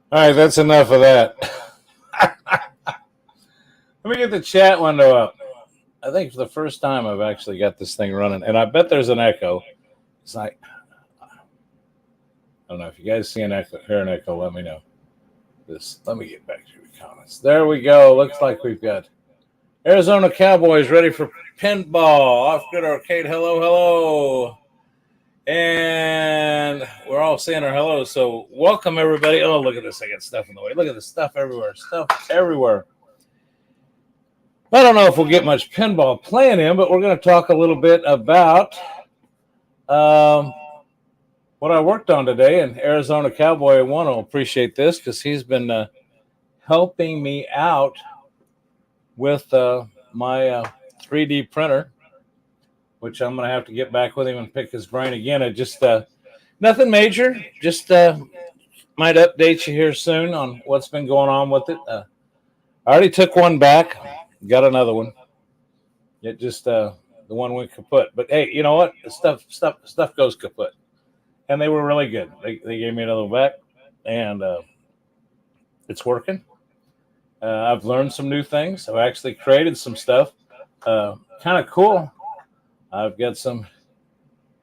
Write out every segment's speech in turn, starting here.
All right, that's enough of that. Let me get the chat window up. I think for the first time I've actually got this thing running, and I bet there's an echo. It's like, I don't know if you guys see an echo, hear an echo. Let me know. Let me get back to the comments. There we go. Looks like we've got Arizona Cowboys ready for pinball. Off-grid arcade. Hello, hello. And we're all saying our hello. So welcome everybody. Oh, look at this. I got stuff in the way. Look at this stuff everywhere. Stuff everywhere. I don't know if we'll get much pinball playing in, but we're going to talk a little bit about what I worked on today. And Arizona Cowboy 1 will appreciate this because he's been helping me out with my 3D printer, which I'm going to have to get back with him and pick his brain again. It just nothing major. Just might update you here soon on what's been going on with it. I already took one back, got another one. It just the one went kaput. But hey, you know what? Stuff goes kaput, and they were really good. They gave me another one back, and it's working. I've learned some new things. I've actually created some stuff. Kind of cool. I've got some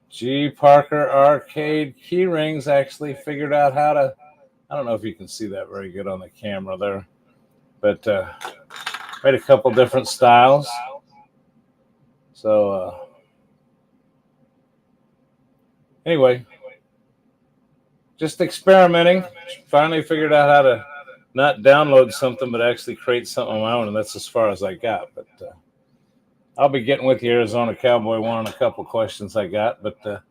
G.Parker arcade key rings. Actually figured out how to. I don't know if you can see that very good on the camera there, but made a couple different styles. So anyway, just experimenting. Finally figured out how to not download something, but actually create something of my own, and that's as far as I got. But I'll be getting with you, Arizona Cowboy 1, on a couple questions I got. But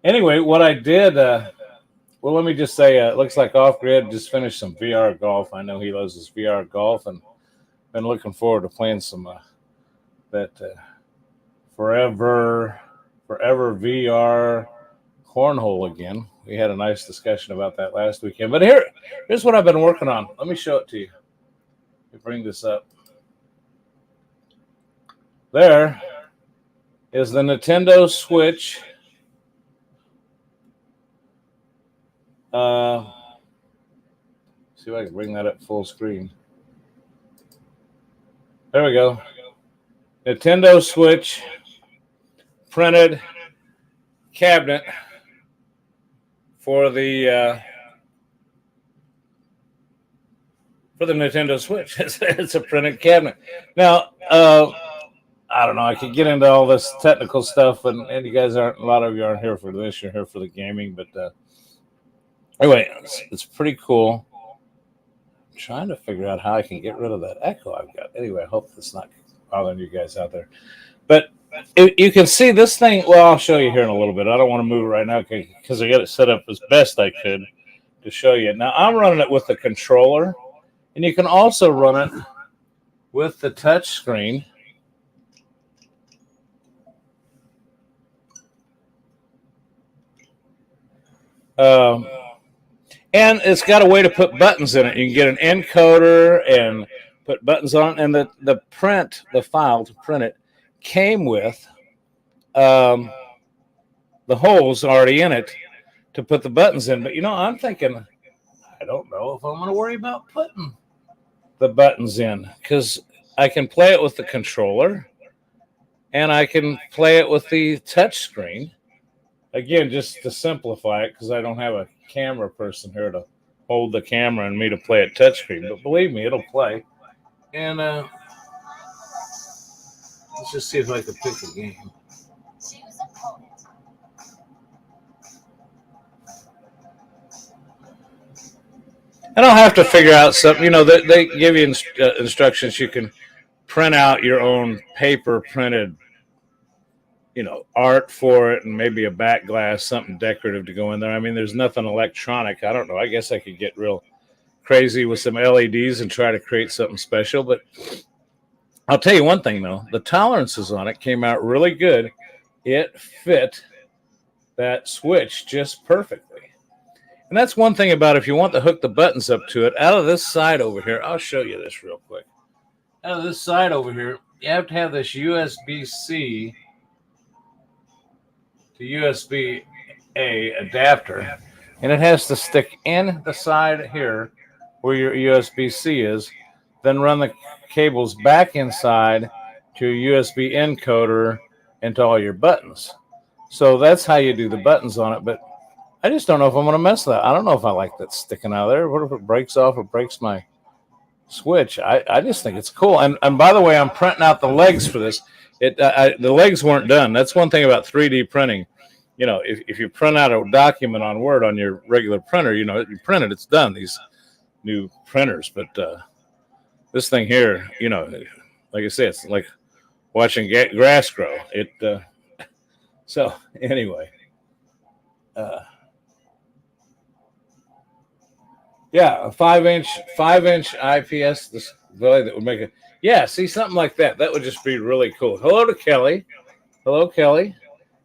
anyway, what I did, well, let me just say, it looks like Off-Grid just finished some VR golf. I know he loves his VR golf, and been looking forward to playing some that forever VR cornhole again. We had a nice discussion about that last weekend. But here's what I've been working on. Let me show it to you. Let me bring this up. There is the Nintendo Switch. See if I can bring that up full screen. There we go. Nintendo Switch printed cabinet for the Nintendo Switch. It's a printed cabinet. Now, I don't know. I could get into all this technical stuff, and you guys a lot of you aren't here for this. You're here for the gaming, but anyway, it's pretty cool. I'm trying to figure out how I can get rid of that echo I've got. Anyway, I hope it's not bothering you guys out there. But you can see this thing. Well, I'll show you here in a little bit. I don't want to move it right now because I got it set up as best I could to show you. Now, I'm running it with the controller, and you can also run it with the touch screen. And it's got a way to put buttons in it. You can get an encoder and put buttons on it. And the file to print it came with the holes already in it to put the buttons in. But, I'm thinking, I don't know if I'm going to worry about putting the buttons in because I can play it with the controller and I can play it with the touch screen. Again, just to simplify it, because I don't have a camera person here to hold the camera and me to play at touchscreen. But believe me, it'll play. And let's just see if I can pick a game. And I'll have to figure out something. They give you instructions. You can print out your own paper printed art for it and maybe a back glass, something decorative to go in there. I mean, there's nothing electronic. I don't know. I guess I could get real crazy with some LEDs and try to create something special. But I'll tell you one thing, though. The tolerances on it came out really good. It fit that switch just perfectly. And that's one thing about if you want to hook the buttons up to it, out of this side over here, I'll show you this real quick. Out of this side over here, you have to have this USB-C to USB-A adapter, and it has to stick in the side here where your USB-C is, then run the cables back inside to a USB encoder into all your buttons. So that's how you do the buttons on it. But I just don't know if I'm going to mess with that. I don't know if I like that sticking out of there. What if it breaks off or breaks my switch? I just think it's cool. And by the way, I'm printing out the legs for this. The legs weren't done. That's one thing about 3D printing. You know, if you print out a document on Word on your regular printer, you know, you print it, it's done. These new printers, but this thing here, you know, like I said, it's like watching grass grow. So anyway, yeah, a 5-inch IPS display that would make it. Yeah, see something like that. That would just be really cool. Hello to Kelly. Hello, Kelly,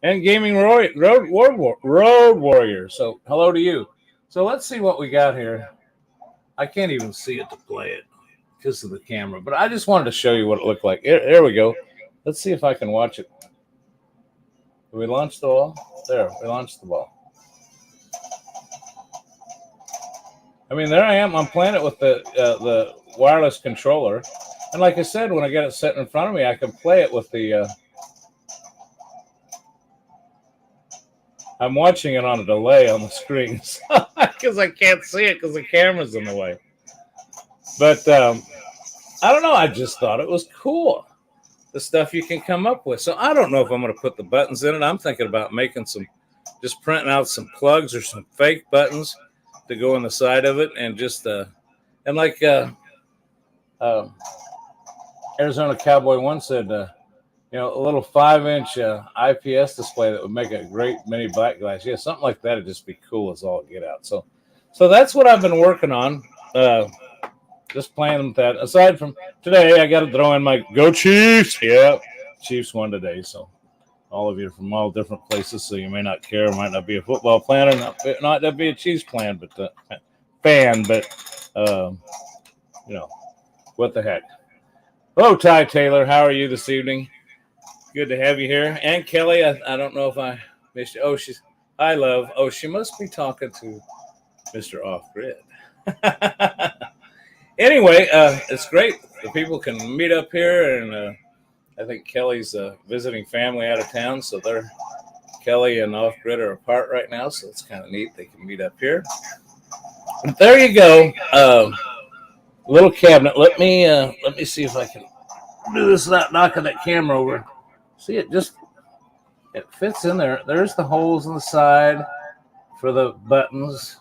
and Gaming Road Warrior. So hello to you. So let's see what we got here. I can't even see it to play it because of the camera, but I just wanted to show you what it looked like. There we go. Let's see if I can watch it. Did we launch the ball? There, we launched the ball. I mean, there I am. I'm playing it with the wireless controller, and like I said, when I get it set in front of me, I can play it with the. I'm watching it on a delay on the screen because I can't see it because the camera's in the way. But I don't know. I just thought it was cool, the stuff you can come up with. So I don't know if I'm going to put the buttons in it. I'm thinking about making just printing out some plugs or some fake buttons to go on the side of it, and just and like Arizona Cowboy 1 said, you know, a little 5-inch IPS display that would make a great mini black glass. Yeah, something like that would just be cool as all get out. So that's what I've been working on. Just playing with that. Aside from today, I got to throw in my Go Chiefs. Yeah, Chiefs won today. So all of you are from all different places, so you may not care, might not be a football fan, or not be a Chiefs fan, but you know, what the heck. Hello, Ty Taylor. How are you this evening? Good to have you here. And Kelly, I don't know if I missed you. Oh, hi, love. Oh, she must be talking to Mr. Off Grid. Anyway, it's great. The people can meet up here, and I think Kelly's visiting family out of town, so Kelly and Off Grid are apart right now, so it's kind of neat. They can meet up here. But there you go. Little cabinet. Let me see if I can do this without knocking that camera over. See, it fits in there. There's the holes on the side for the buttons.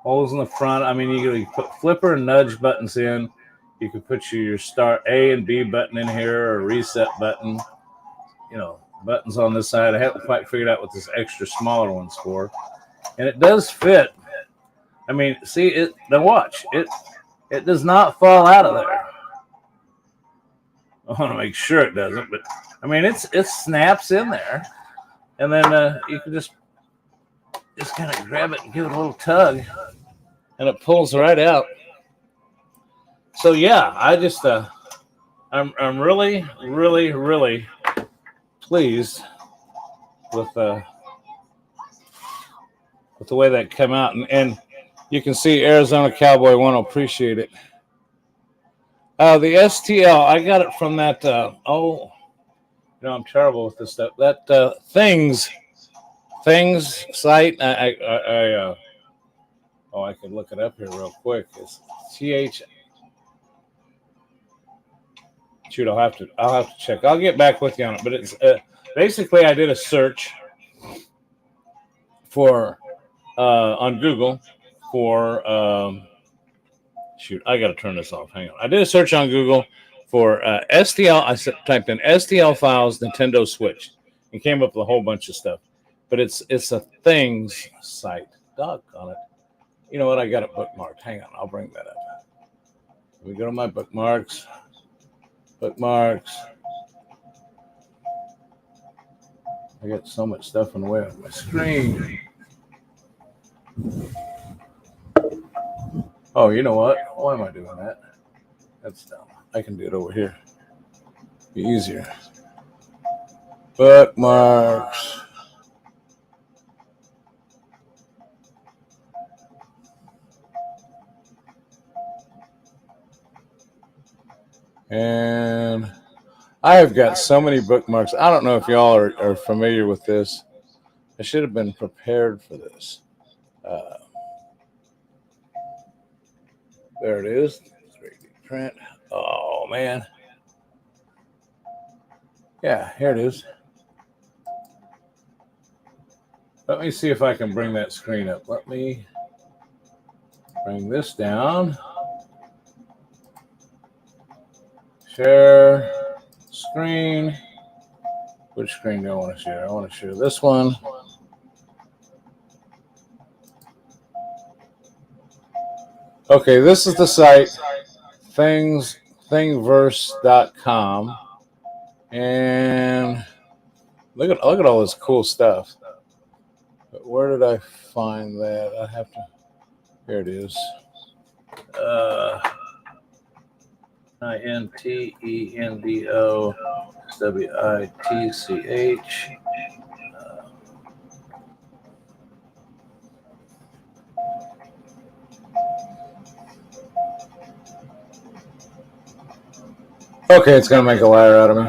Holes in the front. I mean, you can put flipper and nudge buttons in. You can put your start A and B button in here, or reset button. You know, buttons on this side. I haven't quite figured out what this extra smaller one's for. And it does fit. I mean, see it. Now watch it. It does not fall out of there. I want to make sure it doesn't, but I mean, it snaps in there, and then you can just kind of grab it and give it a little tug, and it pulls right out. So yeah, I just I'm really, really, really pleased with the way that came out, and you can see Arizona Cowboy 1 will appreciate it. The STL, I got it from that. I'm terrible with this stuff. That things site. I could look it up here real quick. It's TH. Shoot, I'll have to check. I'll get back with you on it. But it's basically I did a search for on Google for. Shoot, I got to turn this off. Hang on. I did a search on Google for STL. I typed in STL files Nintendo Switch and came up with a whole bunch of stuff. But it's a things site. Doggone it. You know what? I got it bookmarked. Hang on. I'll bring that up. Let me go to my bookmarks. Bookmarks. I got so much stuff in the way of my screen. Oh, you know what? Why am I doing that? That's dumb. I can do it over here. Be easier. Bookmarks. And I have got so many bookmarks. I don't know if y'all are familiar with this. I should have been prepared for this. There it is. 3D print. Oh, man. Yeah, here it is. Let me see if I can bring that screen up. Let me bring this down. Share screen. Which screen do I want to share? I want to share this one. Okay, this is the site, thingiverse.com. And look at all this cool stuff. But where did I find that? I have to. Here it is. INTENDOWITCH. Okay, it's gonna make a liar out of me.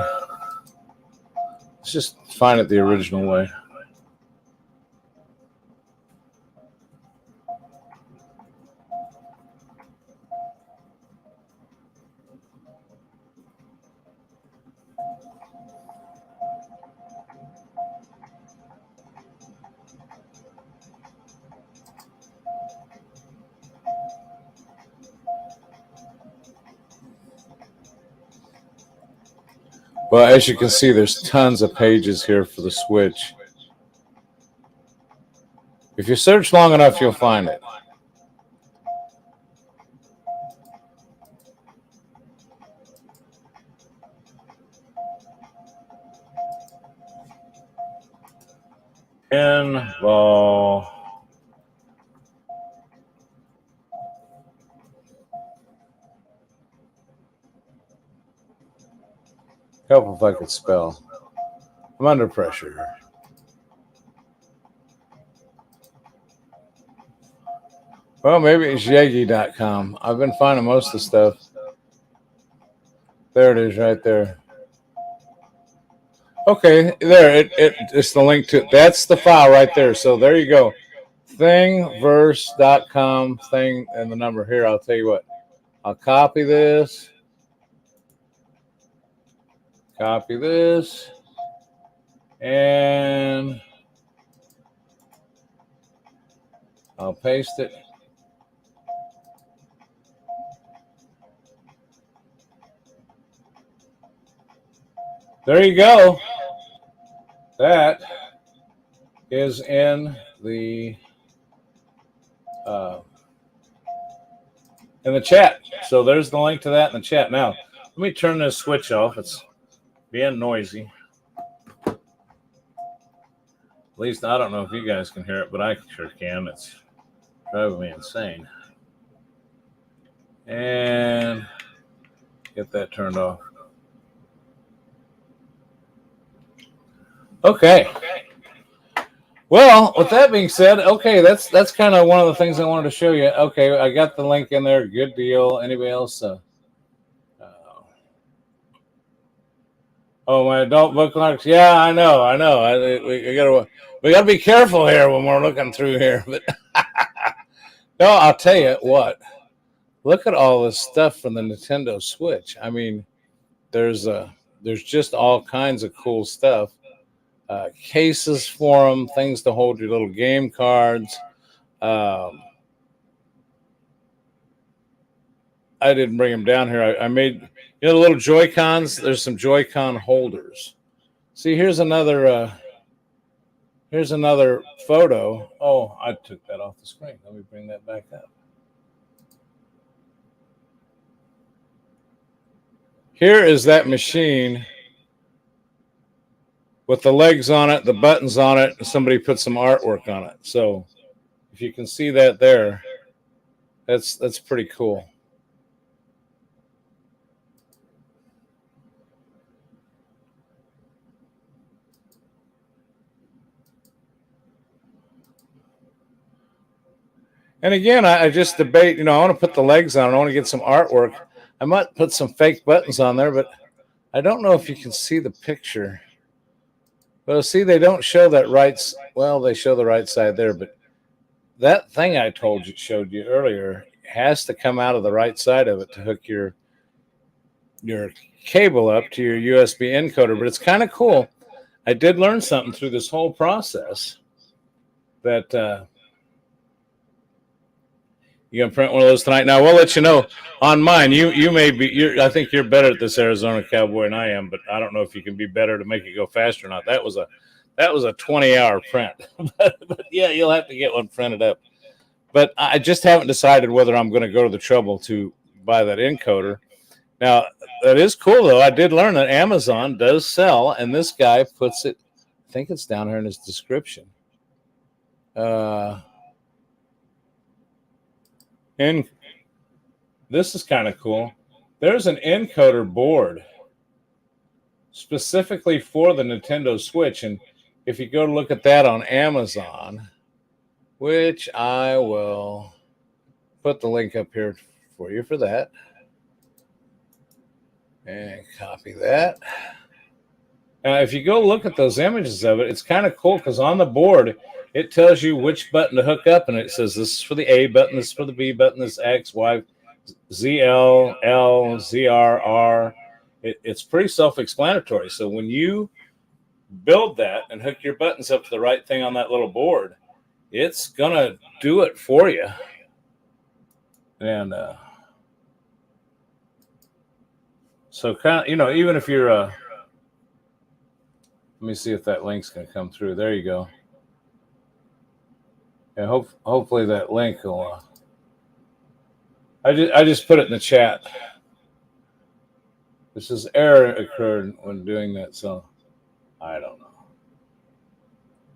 Let's just find it the original way. Well, as you can see, there's tons of pages here for the Switch. If you search long enough, you'll find it. Pinball. Help if I could spell. I'm under pressure. Well, maybe it's Yegi.com. I've been finding most of the stuff. There it is right there. Okay, there. It's the link to it. That's the file right there. So there you go. Thingiverse.com thing and the number here. I'll tell you what. I'll copy this. Copy this. And I'll paste it. There you go. That is in the chat. So there's the link to that in the chat. Now, let me turn this switch off. It's being noisy. At least I don't know if you guys can hear it, but I sure can. It's driving me insane. And get that turned off. Okay. Well, with that being said, okay, that's kind of one of the things I wanted to show you. Okay, I got the link in there. Good deal. Anybody else? Oh, my adult bookmarks. Yeah, I know. We gotta be careful here when we're looking through here. But no, I'll tell you what. Look at all this stuff from the Nintendo Switch. I mean, there's just all kinds of cool stuff. Cases for them, things to hold your little game cards. I didn't bring them down here. I made, the little Joy-Cons. There's some Joy-Con holders. See, here's another photo. Oh, I took that off the screen. Let me bring that back up. Here is that machine with the legs on it, the buttons on it, and somebody put some artwork on it. So if you can see that there, that's pretty cool. And again, I just debate, I want to put the legs on. I want to get some artwork. I might put some fake buttons on there, but I don't know if you can see the picture. Well, see, they don't show that well, they show the right side there, but that thing I showed you earlier has to come out of the right side of it to hook your cable up to your USB encoder. But it's kind of cool. I did learn something through this whole process that you gonna print one of those tonight. Now we'll let you know on mine. You may be. I think you're better at this Arizona Cowboy than I am, but I don't know if you can be better to make it go faster or not. That was a 20-hour print. but yeah, you'll have to get one printed up. But I just haven't decided whether I'm going to go to the trouble to buy that encoder. Now, that is cool, though. I did learn that Amazon does sell, and this guy puts it, I think it's down here in his description. And this is kind of cool. There's an encoder board specifically for the Nintendo Switch, and if you go to look at that on Amazon, which I will put the link up here for you for that, and copy that. Now, if you go look at those images of it, it's kind of cool because on the board, it tells you which button to hook up, and it says this is for the A button, this is for the B button, this is X, Y, Z, L, L, Z, R, R. It's pretty self-explanatory. So when you build that and hook your buttons up to the right thing on that little board, it's going to do it for you. And so kind of, even if you're, let me see if that link's going to come through. There you go. And hopefully that link will, I just put it in the chat. This is error occurred when doing that, so I don't know.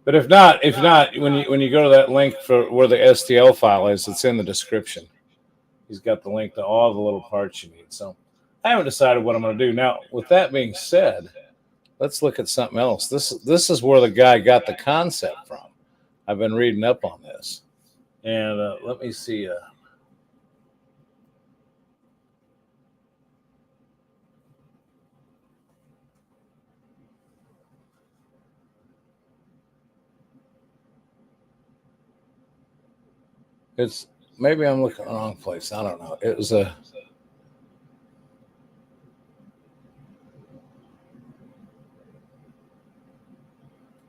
But if not, when you go to that link for where the STL file is, it's in the description. He's got the link to all the little parts you need. So I haven't decided what I'm going to do. Now, with that being said, let's look at something else. This is where the guy got the concept from. I've been reading up on this. And let me see. It's maybe I'm looking at the wrong place. I don't know. It was a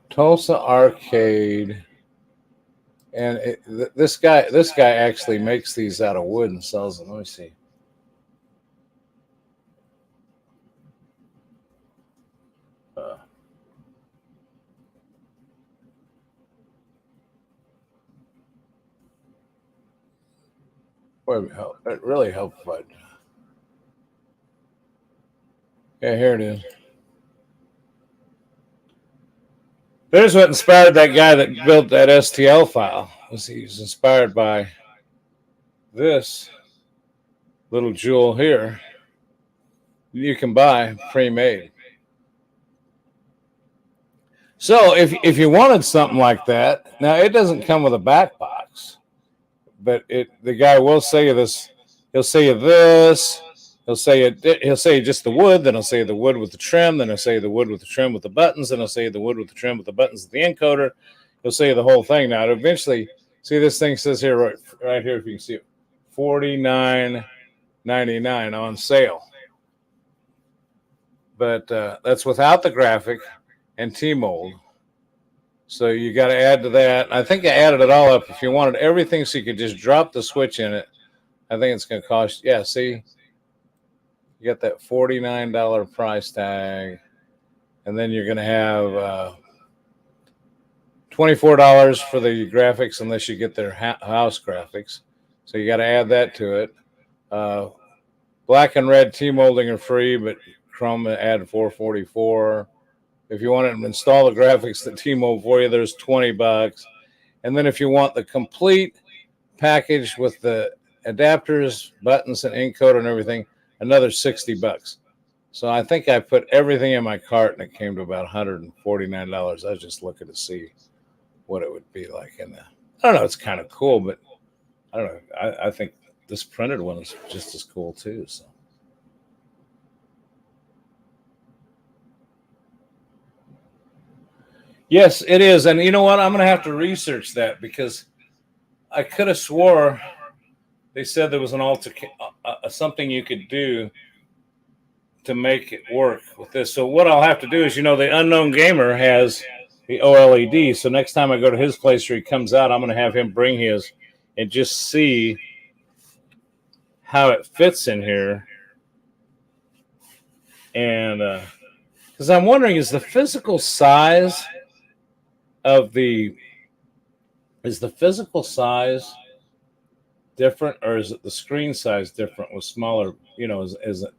Tulsa Arcade, and this guy actually makes these out of wood and sells them. Let me see. It really helped, but yeah, here it is. There's what inspired that guy that built that STL file. He was inspired by this little jewel here. You can buy pre-made. So if you wanted something like that, now it doesn't come with a back box, but the guy will say you this. He'll say you this. He'll say you just the wood. Then he'll say the wood with the trim. Then he'll say the wood with the trim with the buttons. Then he'll say the wood with the trim with the buttons of the encoder. He'll say the whole thing. Now, eventually, see this thing says here right here if you can see it, $49.99 on sale. But that's without the graphic and T-mold. So you got to add to that. I think I added it all up. If you wanted everything so you could just drop the switch in it, I think it's going to cost, yeah, see, you got that $49 price tag. And then you're going to have $24 for the graphics unless you get their house graphics. So you got to add that to it. Black and red T-molding are free, but Chrome add $444. If you want to install the graphics that T-mold for you, there's $20. And then if you want the complete package with the adapters, buttons, and encoder and everything, another $60. So I think I put everything in my cart and it came to about $149. I was just looking to see what it would be like. And I don't know, it's kind of cool, but I don't know. I think this printed one is just as cool too. So Yes, it is. And you know what? I'm going to have to research that because I could have swore they said there was an something you could do to make it work with this. So what I'll have to do is, the Unknown Gamer has the OLED. So next time I go to his place or he comes out, I'm going to have him bring his and just see how it fits in here. And because I'm wondering, is the physical size of is the physical size different, or is it the screen size different with smaller? Is it?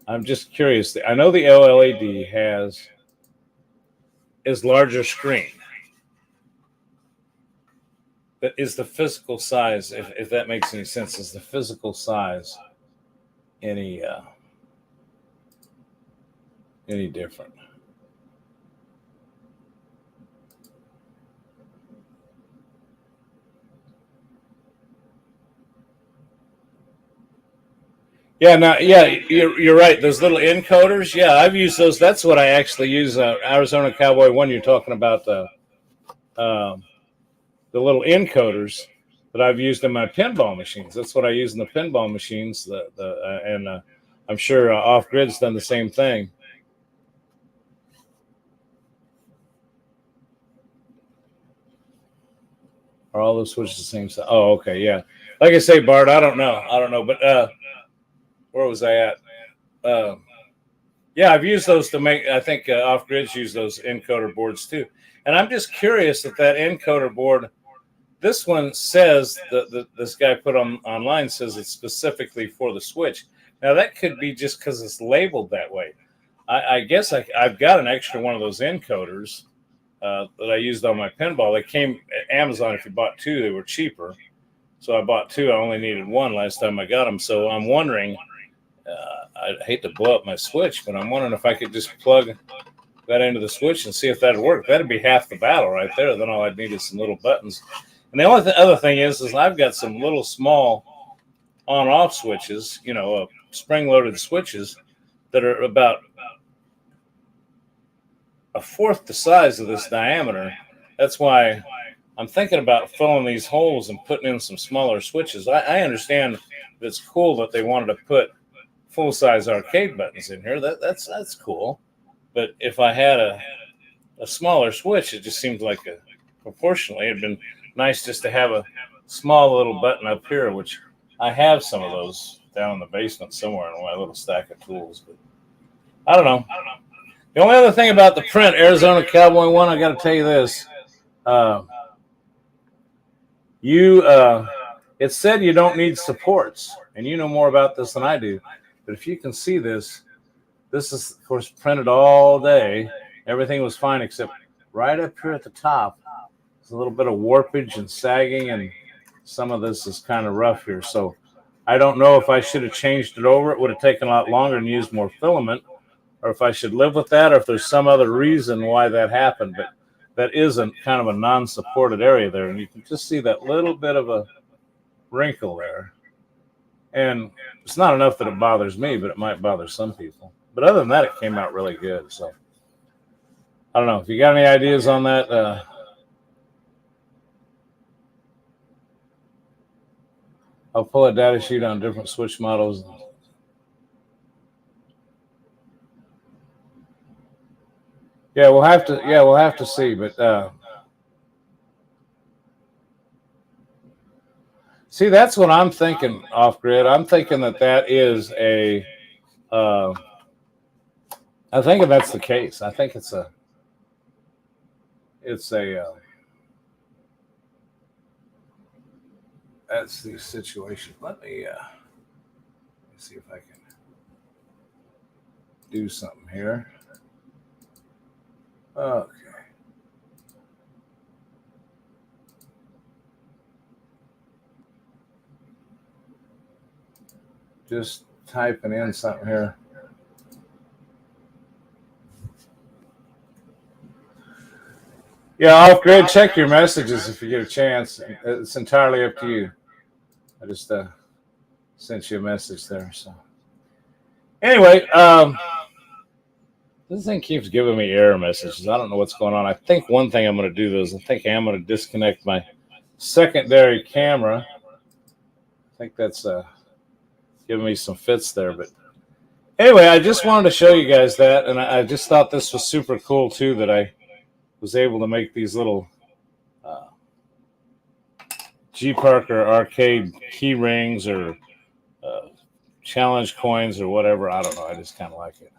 I'm just curious. I know the OLED is larger screen, but is the physical size, if that makes any sense, is the physical size any different? Yeah, now, yeah, you're right. Those little encoders, yeah, I've used those. That's what I actually use. Arizona Cowboy One. You're talking about um, the little encoders that I've used in my pinball machines. That's what I use in the pinball machines. And I'm sure Off Grid's done the same thing. Are all those switches the same size? Oh, okay, yeah. Like I say, Bart, I don't know, but where was I at? Um, yeah, I've used those to make. I think Off Grid's use those encoder boards too. And I'm just curious that encoder board. This one says that this guy put online says it's specifically for the Switch. Now that could be just because it's labeled that way. I guess I've got an extra one of those encoders that I used on my pinball. They came at Amazon. If you bought two, they were cheaper. So I bought two. I only needed one last time I got them. So I'm wondering. I hate to blow up my Switch, but I'm wondering if I could just plug that into the Switch and see if that'd work. That'd be half the battle right there. Then all I'd need is some little buttons. And the only other thing is I've got some little small on-off switches, spring-loaded switches that are about a fourth the size of this diameter. That's why I'm thinking about filling these holes and putting in some smaller switches. I understand that it's cool that they wanted to put full-size arcade buttons in here. That's cool. But if I had a smaller switch, it just seemed like proportionally it'd been nice just to have a small little button up here, which I have some of those down in the basement somewhere in my little stack of tools. But I don't know. The only other thing about the print, Arizona Cowboy One, I got to tell you this. It said you don't need supports, and you know more about this than I do. But if you can see this is, of course, printed all day. Everything was fine except right up here at the top. There's a little bit of warpage and sagging, and some of this is kind of rough here. So I don't know if I should have changed it over. It would have taken a lot longer and used more filament, or if I should live with that, or if there's some other reason why that happened. But that isn't kind of a non-supported area there, and you can just see that little bit of a wrinkle there. And it's not enough that it bothers me, but it might bother some people. But other than that, it came out really good. So I don't know if you got any ideas on that. I'll pull a data sheet on different switch models. Yeah, we'll have to. Yeah, we'll have to see. But see, that's what I'm thinking. Off Grid, I'm thinking that is a. I think that's the case. I think it's a. That's the situation. Let me see if I can do something here. Okay. Just typing in something here. Yeah, Off Grid, check your messages if you get a chance. It's entirely up to you. I just sent you a message there. So anyway, This thing keeps giving me error messages. I don't know what's going on. I think one thing I'm going to do though is I think I am going to disconnect my secondary camera. I think that's giving me some fits there. But anyway, I just wanted to show you guys that, and I just thought this was super cool too that I was able to make these little G.Parker arcade key rings or challenge coins or whatever. I don't know. I just kind of like it.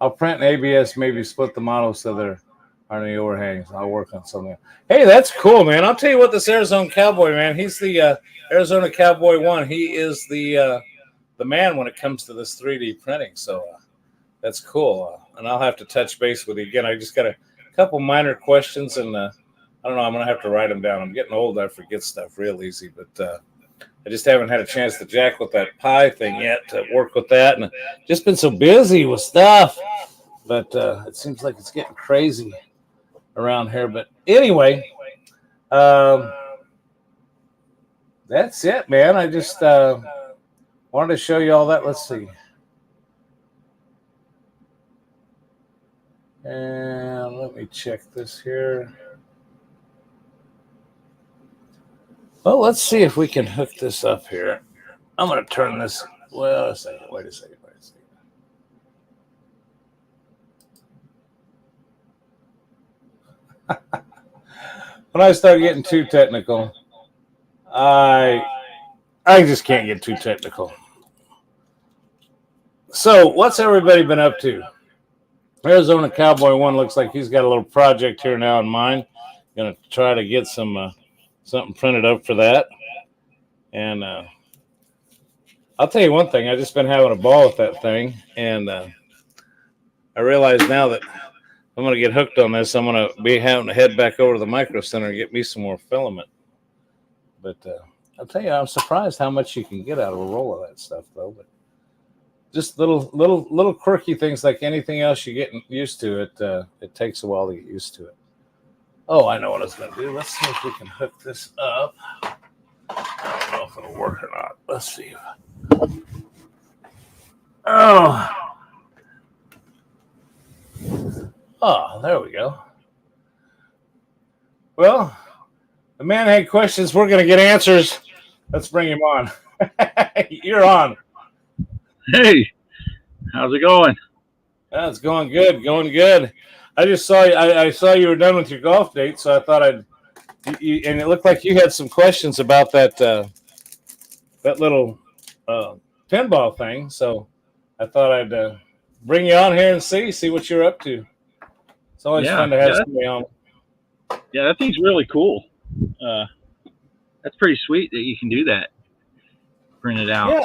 I'll print an ABS, maybe split the model so there aren't any overhangs. I'll work on something. Hey, that's cool, man. I'll tell you what, this Arizona Cowboy, man, he's the Arizona Cowboy 1. He is the man when it comes to this 3D printing. So that's cool. And I'll have to touch base with you again. I just got a couple minor questions, and I don't know. I'm going to have to write them down. I'm getting old. I forget stuff real easy, but I just haven't had a chance to jack with that pie thing yet, to work with that. And just been so busy with stuff. But it seems like it's getting crazy around here. But anyway, that's it, man. I just wanted to show you all that. Let's see. And let me check this here. Well, let's see if we can hook this up here. I'm going to turn this. Well, wait a second. When I start getting too technical, I just can't get too technical. So, what's everybody been up to? Arizona Cowboy 1 looks like he's got a little project here now in mind. Going to try to get some something printed up for that. And I'll tell you one thing. I've just been having a ball with that thing. And I realize now that I'm going to get hooked on this. I'm going to be having to head back over to the Micro Center and get me some more filament. But I'll tell you, I'm surprised how much you can get out of a roll of that stuff, though. But just little quirky things like anything else you get used to. It takes a while to get used to it. Oh, I know what I was going to do. Let's see if we can hook this up. I don't know if it'll work or not. Let's see. Oh, there we go. Well, the man had questions. We're going to get answers. Let's bring him on. You're on. Hey, how's it going? It's going good. I just saw you. I saw you were done with your golf date, so I thought and it looked like you had some questions about that little pinball thing. So I thought I'd bring you on here and see what you're up to. It's always fun to have somebody on. Yeah, that thing's really cool. That's pretty sweet that you can do that. Print it out.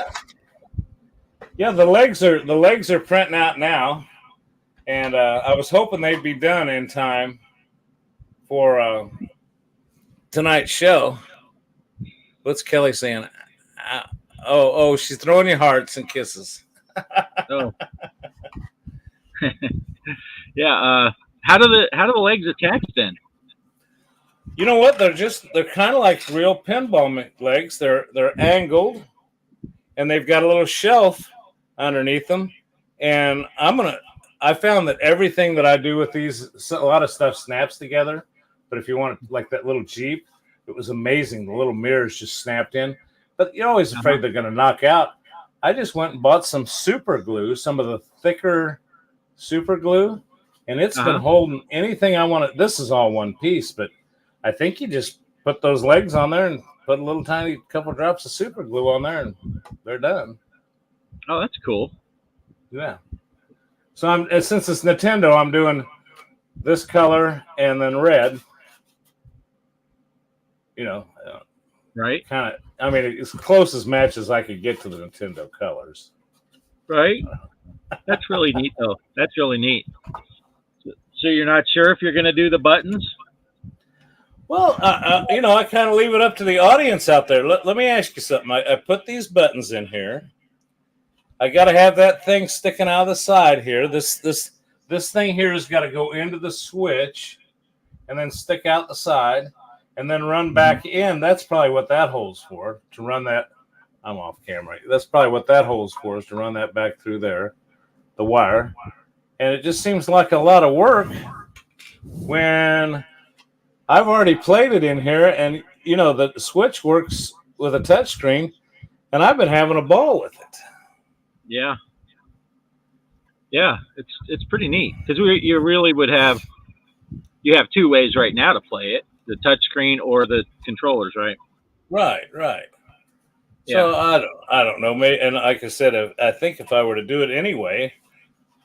Yeah. The legs are printing out now. And I was hoping they'd be done in time for tonight's show. What's Kelly saying? She's throwing you hearts and kisses. Oh, yeah. How do the legs attach then? You know what? They're kind of like real pinball legs. They're angled, and they've got a little shelf underneath them. And I found that everything that I do with these, a lot of stuff snaps together. But if you want like that little Jeep, it was amazing. The little mirrors just snapped in. But you're always afraid they're going to knock out. I just went and bought some super glue, some of the thicker super glue, and it's been holding anything I want. This is all one piece, but I think you just put those legs on there and put a little tiny couple drops of super glue on there, and they're done. Oh, that's cool. Yeah. So since it's Nintendo, I'm doing this color and then red. You know, right? Kind of. I mean, as close as match as I could get to the Nintendo colors. Right. That's really neat, though. That's really neat. So you're not sure if you're going to do the buttons? Well, I kind of leave it up to the audience out there. Let me ask you something. I put these buttons in here. I got to have that thing sticking out of the side here. This thing here has got to go into the switch and then stick out the side and then run back in. That's probably what that hole's for, to run that. I'm off camera. That's probably what that hole's for, is to run that back through there. the wire, and it just seems like a lot of work when I've already played it in here, and the switch works with a touchscreen, and I've been having a ball with it. Yeah. Yeah, it's pretty neat because you really would have two ways right now to play it: the touchscreen or the controllers, right? Right, right. Yeah. So I don't know. Maybe, and like I said, I think if I were to do it anyway,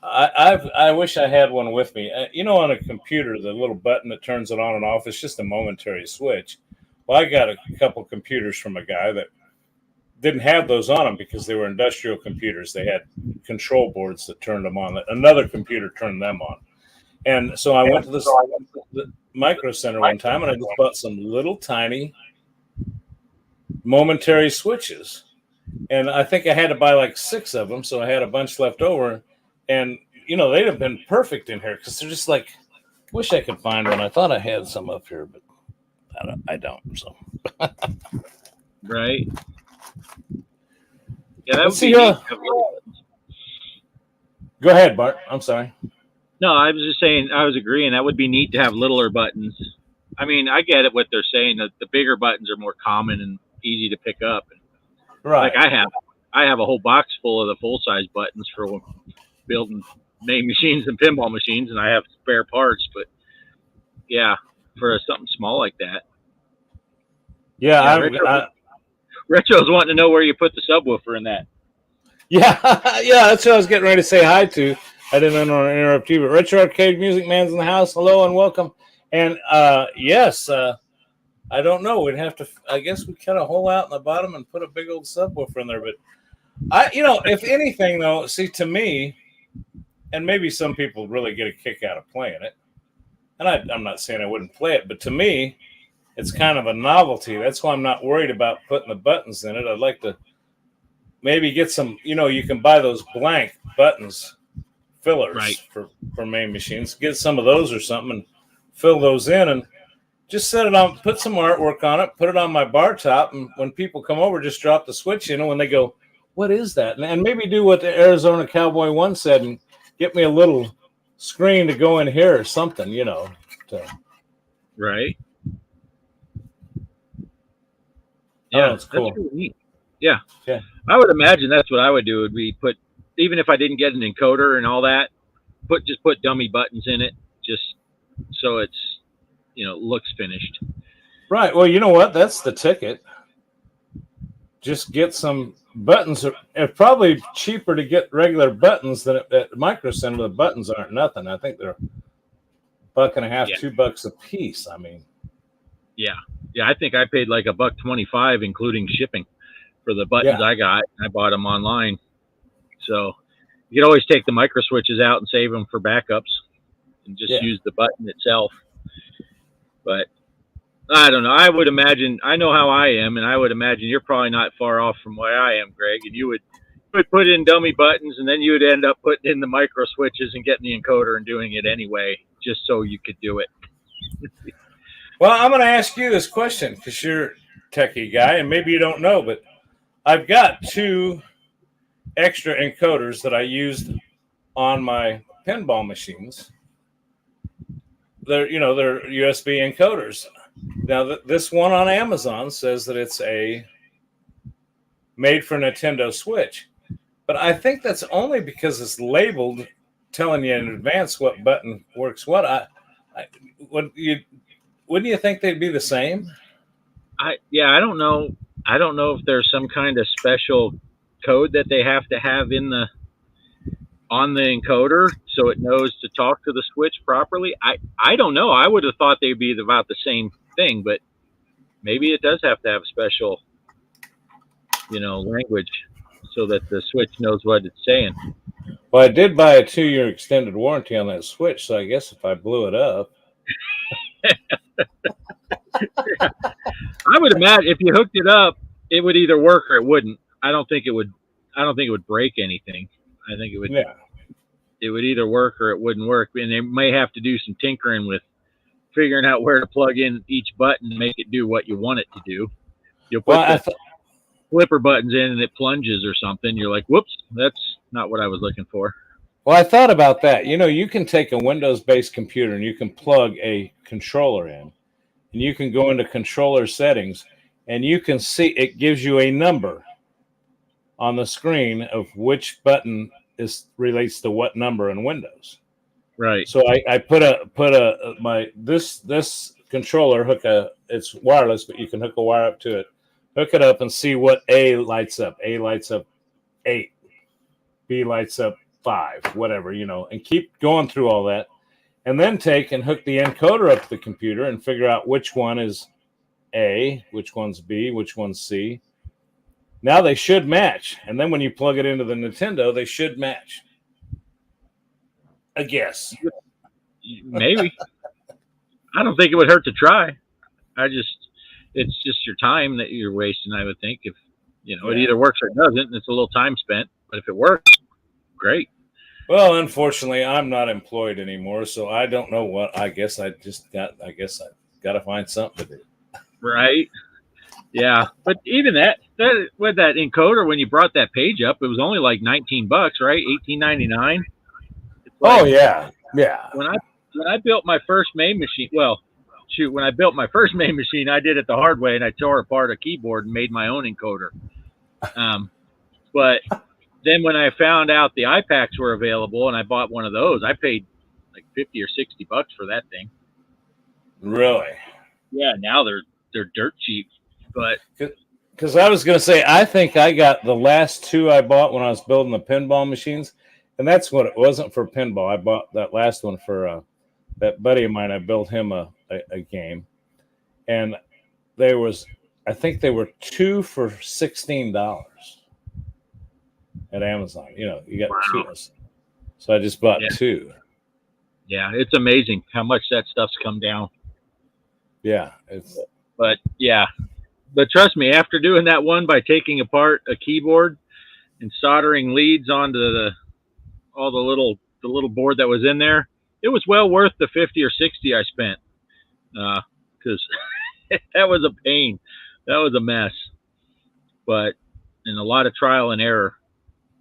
I wish I had one with me. On a computer, the little button that turns it on and off, it's just a momentary switch. Well, I got a couple computers from a guy that didn't have those on them because they were industrial computers. They had control boards that turned them on. Another computer turned them on. And so I went to the Micro Center one time, and I just bought some little tiny momentary switches. And I think I had to buy like 6 of them, so I had a bunch left over. And, they'd have been perfect in here because they're just like, wish I could find one. I thought I had some up here, but I don't. So, right. Yeah, that let's would be see. Go ahead, Bart. I'm sorry. No, I was just saying, I was agreeing. That would be neat to have littler buttons. I mean, I get it what they're saying. That the bigger buttons are more common and easy to pick up. Right. Like I have a whole box full of the full size buttons for building main machines and pinball machines, and I have spare parts. But yeah, for something small like that. Yeah, Retro's wanting to know where you put the subwoofer in that. Yeah, yeah, that's what I was getting ready to say hi to. I didn't want to interrupt you, but Retro Arcade Music Man's in the house. Hello and welcome. And yes, I don't know. We'd have to. I guess we cut a hole out in the bottom and put a big old subwoofer in there. But if anything, though, see, to me, and maybe some people really get a kick out of playing it. And I'm not saying I wouldn't play it, but to me, it's kind of a novelty. That's why I'm not worried about putting the buttons in it. I'd like to maybe get some. You can buy those blank buttons fillers for main machines. Get some of those or something and fill those in and just set it on, put some artwork on it, put it on my bar top, and when people come over, just drop the switch in, and when they go, what is that? And maybe do what the Arizona Cowboy 1 said and get me a little screen to go in here or something, Right. Yeah, it's cool. That's really neat. Yeah. I would imagine that's what I would do. Would be put, even if I didn't get an encoder and all that, just put dummy buttons in it, just so it's looks finished. Right. Well, you know what? That's the ticket. Just get some buttons. It's probably cheaper to get regular buttons than at Micro Center. The buttons aren't nothing. I think they're $1.50, $2 a piece. I mean, yeah. I think I paid like $1.25, including shipping, for the buttons I got. I bought them online, so you could always take the micro switches out and save them for backups, and just use the button itself. But I don't know. I would imagine, I know how I am, and I would imagine you're probably not far off from where I am, Greg. And you would put in dummy buttons, and then you would end up putting in the micro switches and getting the encoder and doing it anyway, just so you could do it. Well, I'm going to ask you this question because you're a techie guy, and maybe you don't know, but I've got 2 extra encoders that I used on my pinball machines. They're USB encoders. Now, this one on Amazon says that it's a made for Nintendo Switch, but I think that's only because it's labeled, telling you in advance what button works what. Wouldn't you think they'd be the same? I don't know. I don't know if there's some kind of special code that they have to have on the encoder so it knows to talk to the switch properly. I don't know. I would have thought they'd be about the same thing, but maybe it does have to have special, language so that the switch knows what it's saying. Well, I did buy a 2-year extended warranty on that switch, so I guess if I blew it up. I would imagine if you hooked it up, it would either work or it wouldn't. I don't think it would break anything. I think it would. Yeah. It would either work or it wouldn't work, and they may have to do some tinkering with figuring out where to plug in each button to make it do what you want it to do. You'll put flipper buttons in and it plunges or something. You're like, whoops, that's not what I was looking for. Well, I thought about that. You can take a Windows-based computer and you can plug a controller in, and you can go into controller settings, and you can see it gives you a number on the screen of which button is relates to what number in Windows. Right. So I put this controller it's wireless, but you can hook a wire up to it. Hook it up and see what A lights up. A lights up 8. B lights up 5. Whatever, and keep going through all that, and then take and hook the encoder up to the computer and figure out which one is A, which one's B, which one's C. Now they should match, and then when you plug it into the Nintendo, they should match. I guess. Maybe. I don't think it would hurt to try. It's just your time that you're wasting, I would think. If it either works or it doesn't, and it's a little time spent. But if it works, great. Well, unfortunately, I'm not employed anymore, so I don't know what. I guess I got to find something to do. Right. Yeah, but even that with that encoder, when you brought that page up, it was only like $19, right? $18.99. Oh yeah. When I built my first main machine, when I built my first main machine, I did it the hard way, and I tore apart a keyboard and made my own encoder. But then when I found out the iPacs were available, and I bought one of those, I paid like $50 or $60 for that thing. Really? Yeah. Now they're dirt cheap. But because I was going to say, I think I got the last 2 I bought when I was building the pinball machines, and that's what it wasn't for pinball. I bought that last one for that buddy of mine. I built him a game, and I think they were 2 for $16 at Amazon. You got 2, so I just bought 2. Yeah, it's amazing how much that stuff's come down. Yeah, But trust me, after doing that one by taking apart a keyboard and soldering leads onto the little board that was in there, it was well worth the $50 or $60 I spent. Because that was a pain, that was a mess. But and a lot of trial and error,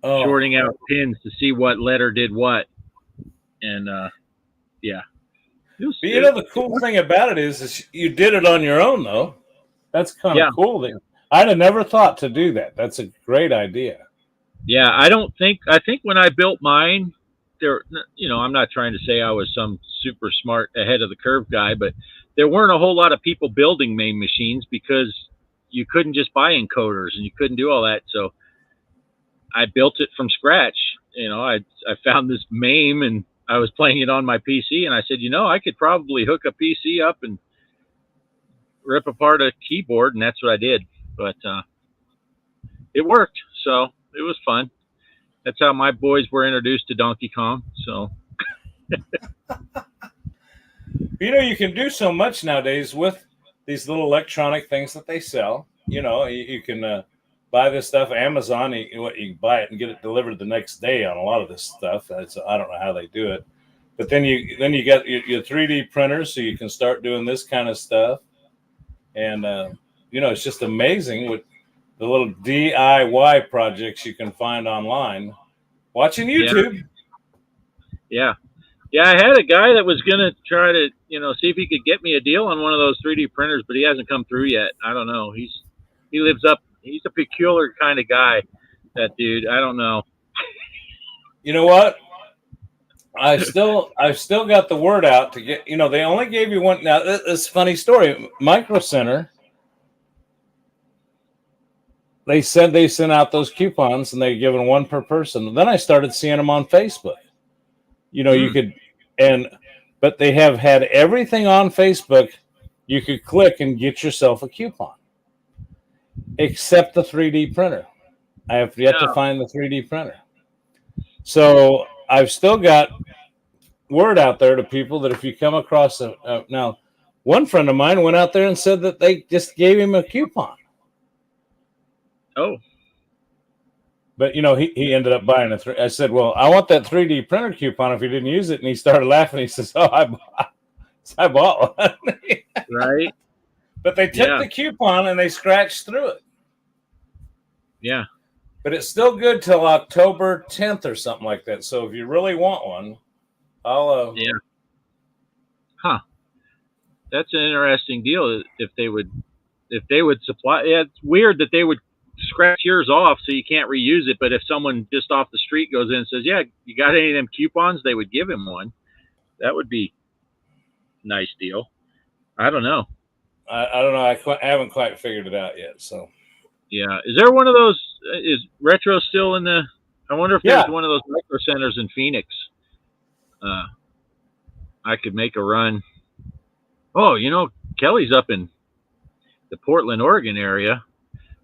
shorting out pins to see what letter did what, and yeah. The cool thing about it is you did it on your own, though. That's kind of cool. I'd have never thought to do that. That's a great idea. Yeah, I think when I built mine, I'm not trying to say I was some super smart ahead of the curve guy, but there weren't a whole lot of people building main machines because you couldn't just buy encoders and you couldn't do all that. So I built it from scratch. I found this MAME and I was playing it on my PC, and I said, I could probably hook a PC up and rip apart a keyboard, and that's what I did. But it worked, so it was fun. That's how my boys were introduced to Donkey Kong. So you can do so much nowadays with these little electronic things that they sell. You can buy this stuff Amazon. You can buy it and get it delivered the next day on a lot of this stuff. I don't know how they do it, but then you got your 3D printers, so you can start doing this kind of stuff. And it's just amazing what the little DIY projects you can find online watching YouTube. Yeah. I had a guy that was gonna try to see if he could get me a deal on one of those 3D printers, but he hasn't come through yet. I don't know. He's a peculiar kind of guy, that dude. I don't know. You know what? I've still got the word out to get. They only gave you one. Now, this is a funny story. Micro Center, they said they sent out those coupons and they're giving one per person. And then I started seeing them on Facebook. You could, but they have had everything on Facebook. You could click and get yourself a coupon, except the 3D printer. I have yet to find the 3D printer. So I've still got word out there to people that if you come across now, one friend of mine went out there and said that they just gave him a coupon. Oh. But, he ended up buying I said, well, I want that 3D printer coupon if you didn't use it. And he started laughing. He says, oh, I bought one. Right. But they took the coupon and they scratched through it. Yeah. but it's still good till October 10th or something like that. So if you really want one, I'll. Yeah. Huh. That's an interesting deal. If they would supply. Yeah, it's weird that they would scratch yours off so you can't reuse it. But if someone just off the street goes in and says, "Yeah, you got any of them coupons?" they would give him one. That would be a nice deal. I don't know. I don't know. I haven't quite figured it out yet. So. Yeah. Is there one of those? Is Retro still in the? I wonder if there's one of those micro centers in Phoenix. I could make a run. Oh, Kelly's up in the Portland, Oregon area.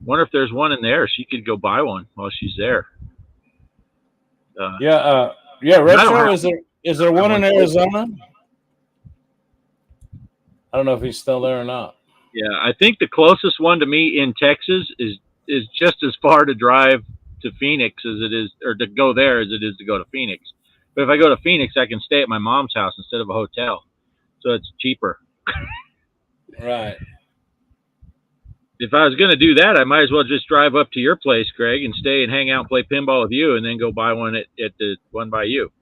Wonder if there's one in there. She could go buy one while she's there. Retro. Is there one in Arizona? I don't know if he's still there or not. Yeah, I think the closest one to me in Texas is just as far to drive to Phoenix as it is, or to go there as it is to go to Phoenix. But if I go to Phoenix, I can stay at my mom's house instead of a hotel, so it's cheaper. Right. If I was going to do that, I might as well just drive up to your place, Greg, and stay and hang out and play pinball with you, and then go buy one at the one by you.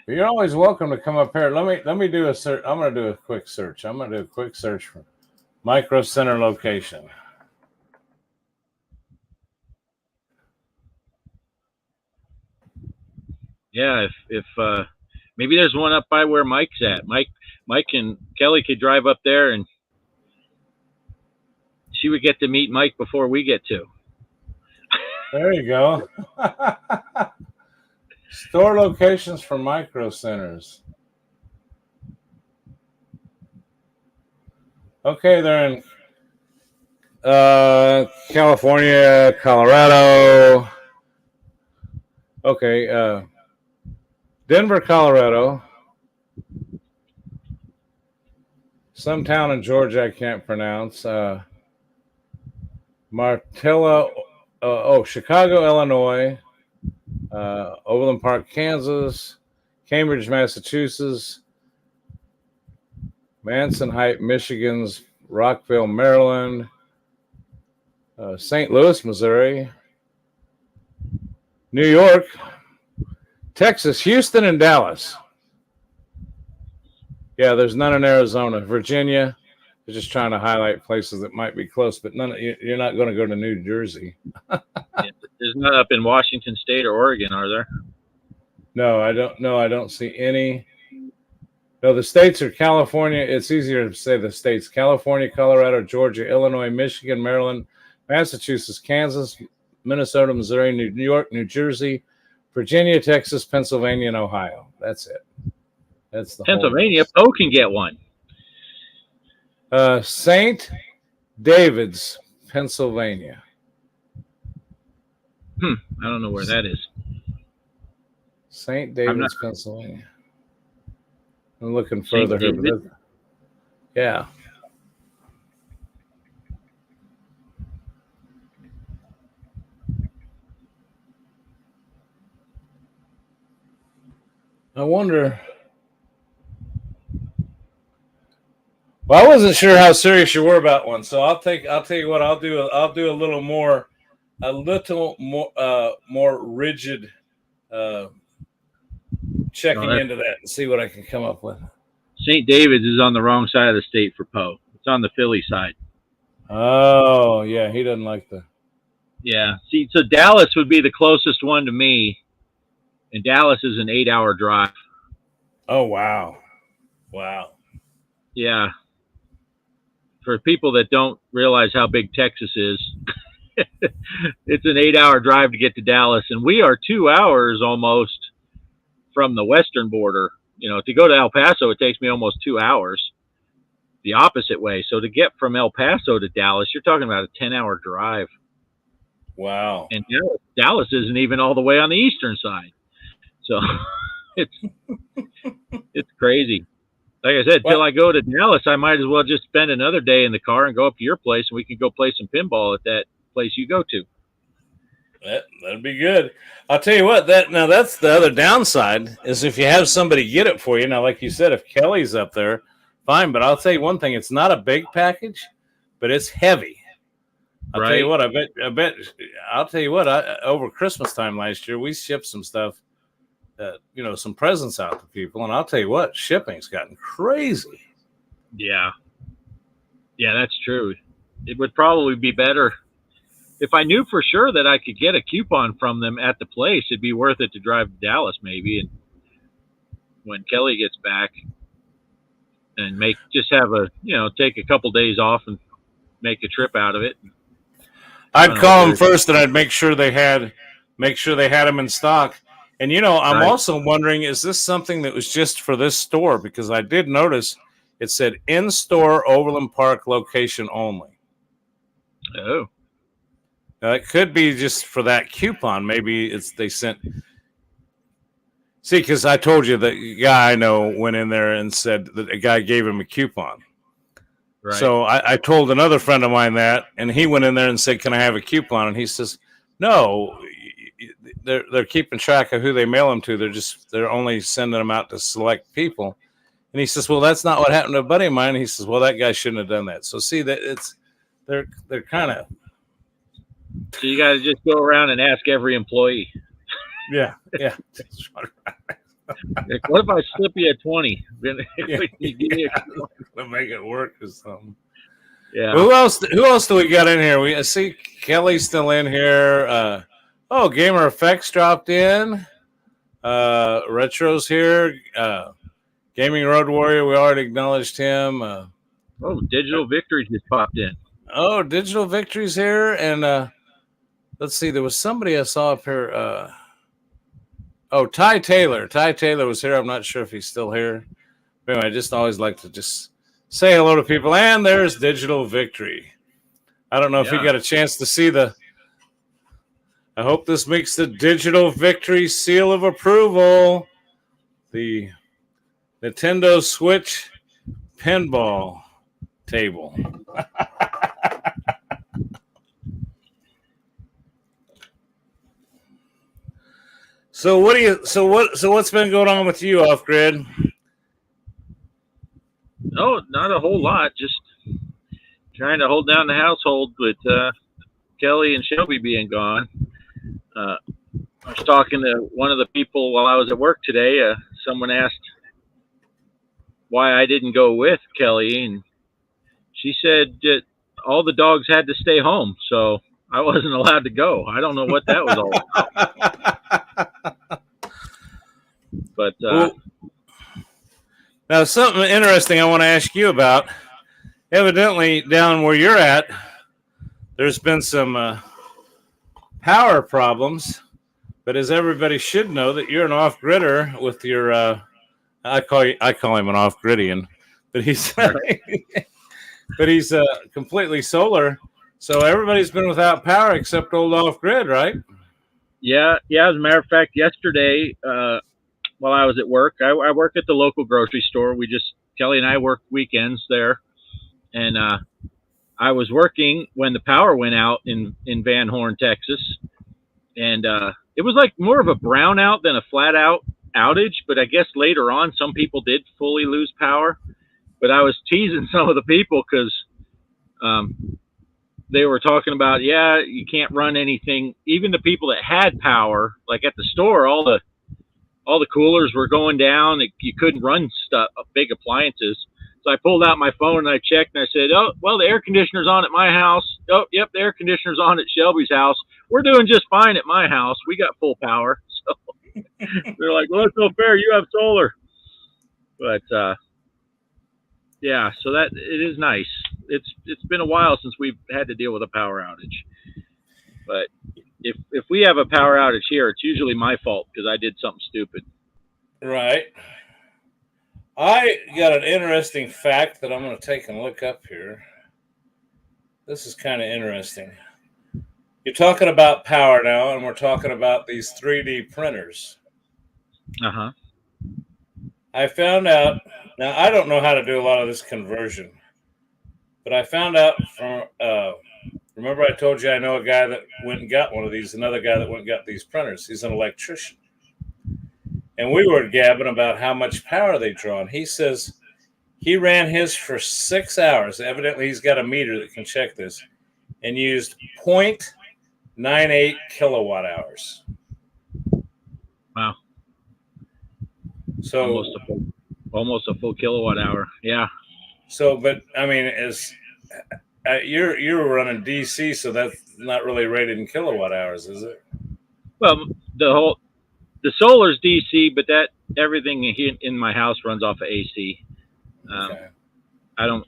You're always welcome to come up here. Let me do a search. I'm going to do a quick search. I'm going to do a quick search for Micro Center location. Yeah, if maybe there's one up by where Mike's at. Mike and Kelly could drive up there, and she would get to meet Mike before we get to. There you go. Store locations for Micro Centers. Okay, they're in California, Colorado. Okay, Denver, Colorado. Some town in Georgia I can't pronounce. Martella, Chicago, Illinois. Overland Park, Kansas. Cambridge, Massachusetts. Manson Heights, Michigan's Rockville, Maryland. St. Louis, Missouri. New York. Texas, Houston, and Dallas. Yeah, there's none in Arizona. Virginia, they're just trying to highlight places that might be close, but you're not going to go to New Jersey. There's none up in Washington State or Oregon, are there? No, I don't. No, I don't see any. No, the states are California. It's easier to say the states: California, Colorado, Georgia, Illinois, Michigan, Maryland, Massachusetts, Kansas, Minnesota, Missouri, New York, New Jersey, Virginia, Texas, Pennsylvania, and Ohio. That's it. That's the Pennsylvania. Poe can get one. St. David's, Pennsylvania. I don't know where that is. St. David's, Pennsylvania. I'm looking further here. Yeah. I wonder. Well, I wasn't sure how serious you were about one, so I'll tell you what I'll do. I'll do a little more rigid checking into that and see what I can come up with. St. David's is on the wrong side of the state for Poe. It's on the Philly side. Oh, yeah, he doesn't like the. Yeah, see, so Dallas would be the closest one to me, and Dallas is an 8-hour drive. Oh, wow. Yeah. For people that don't realize how big Texas is, it's an 8-hour drive to get to Dallas, and we are 2 hours almost from the western border. To go to El Paso, it takes me almost 2 hours the opposite way. So to get from El Paso to Dallas, you're talking about a 10-hour drive. Wow. And Dallas isn't even all the way on the eastern side. So it's crazy. Like I said, till I go to Dallas, I might as well just spend another day in the car and go up to your place, and we can go play some pinball at that place you go to. That'd be good. I'll tell you what. That's the other downside is if you have somebody get it for you. Now, like you said, if Kelly's up there, fine. But I'll tell you one thing: it's not a big package, but it's heavy. I'll tell you what. I'll tell you what. Over Christmas time last year, we shipped some stuff, some presents out to people, and I'll tell you what, shipping's gotten crazy. Yeah, that's true. It would probably be better if I knew for sure that I could get a coupon from them at the place. It'd be worth it to drive to Dallas maybe, and when Kelly gets back, and take a couple days off and make a trip out of it. I'd call them first, and I'd make sure they had them in stock. And I'm also wondering, is this something that was just for this store? Because I did notice it said in-store Overland Park location only. Oh, now, it could be just for that coupon. Maybe they sent. See, because I told you the guy I know went in there and said that a guy gave him a coupon. Right. So I told another friend of mine that, and he went in there and said, "Can I have a coupon?" And he says, "No, they're keeping track of who they mail them to. They're only sending them out to select people." And he says, "Well, that's not what happened to a buddy of mine." And he says, "Well, that guy shouldn't have done that." So see that they're kind of. So you got to just go around and ask every employee. Yeah. Like, what if I slip you a 20? We'll make it work or something. Yeah. Who else do we got in here? I see Kelly's still in here. Gamer Effects dropped in. Retro's here. Gaming Road Warrior, we already acknowledged him. Digital Victory just popped in. Oh, Digital Victory's here. And let's see, there was somebody I saw up here. Ty Taylor. Ty Taylor was here. I'm not sure if he's still here. But anyway, I just always like to just say hello to people. And there's Digital Victory. I don't know if you got a chance to see I hope this makes the Digital Victory seal of approval. The Nintendo Switch pinball table. So what's been going on with you off grid? Oh, not a whole lot. Just trying to hold down the household with Kelly and Shelby being gone. I was talking to one of the people while I was at work today. Someone asked why I didn't go with Kelly, and she said that all the dogs had to stay home, so I wasn't allowed to go. I don't know what that was all about. But now something interesting I want to ask you about. Evidently, down where you're at, there's been some power problems. But as everybody should know, that you're an off-gridder with your. I call him an off-gridian, but he's completely solar. So everybody's been without power except old off-grid, right? Yeah. As a matter of fact, yesterday, while I was at work, I work at the local grocery store. Kelly and I work weekends there, and I was working when the power went out in Van Horn, Texas, and it was like more of a brownout than a flat out outage. But I guess later on, some people did fully lose power. But I was teasing some of the people because they were talking about, you can't run anything. Even the people that had power, like at the store, all the coolers were going down. You couldn't run big appliances. So I pulled out my phone and I checked and I said, "Oh, well, the air conditioner's on at my house. Oh, yep, the air conditioner's on at Shelby's house. We're doing just fine at my house. We got full power." So they're like, "Well, it's no fair. You have solar." But so that it is nice. It's been a while since we've had to deal with a power outage. But if we have a power outage here, it's usually my fault because I did something stupid. Right. I got an interesting fact that I'm going to take and look up here. This is kind of interesting. You're talking about power now, and we're talking about these 3D printers. Uh-huh. I found out, now I don't know how to do a lot of this conversion, but I found out from, remember I told you I know a guy that went and got one of these, another guy that went and got these printers. He's an electrician. And we were gabbing about how much power they draw. And he says he ran his for 6 hours. Evidently, he's got a meter that can check this. and used 0.98 kilowatt hours. Wow. So almost a full kilowatt hour. Yeah. So, but I mean, you're running DC, so that's not really rated in kilowatt hours, is it? Well, the solar's DC, but everything in my house runs off of AC. Okay. I don't.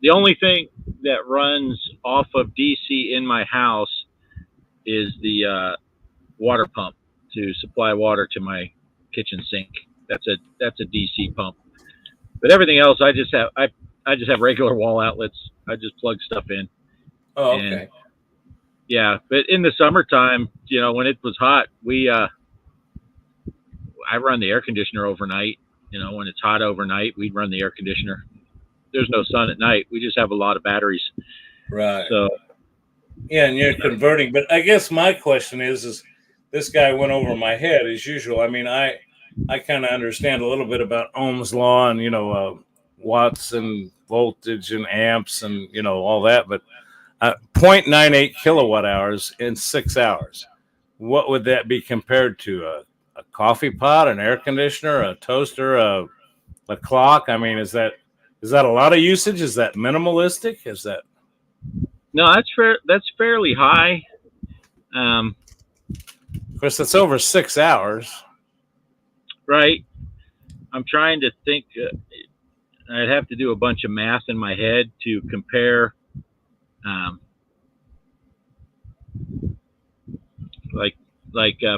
The only thing that runs off of DC in my house is the water pump to supply water to my kitchen sink. That's a DC pump. But everything else, I just have regular wall outlets. I just plug stuff in. Oh, okay. And, yeah, but in the summertime, when it was hot, I run the air conditioner overnight. When it's hot overnight, we'd run the air conditioner. There's no sun at night. We just have a lot of batteries. Right. So, yeah, and you're converting. But I guess my question is this guy went over my head as usual. I mean, I kind of understand a little bit about Ohm's law and watts and voltage and amps and all that, but 0.98 kilowatt hours in 6 hours. What would that be compared to? A coffee pot, an air conditioner, a toaster, a clock? I mean, is that a lot of usage? Is that minimalistic? Is that? No, that's fairly high. Of course, that's over 6 hours. Right. I'm trying to think. I'd have to do a bunch of math in my head to compare.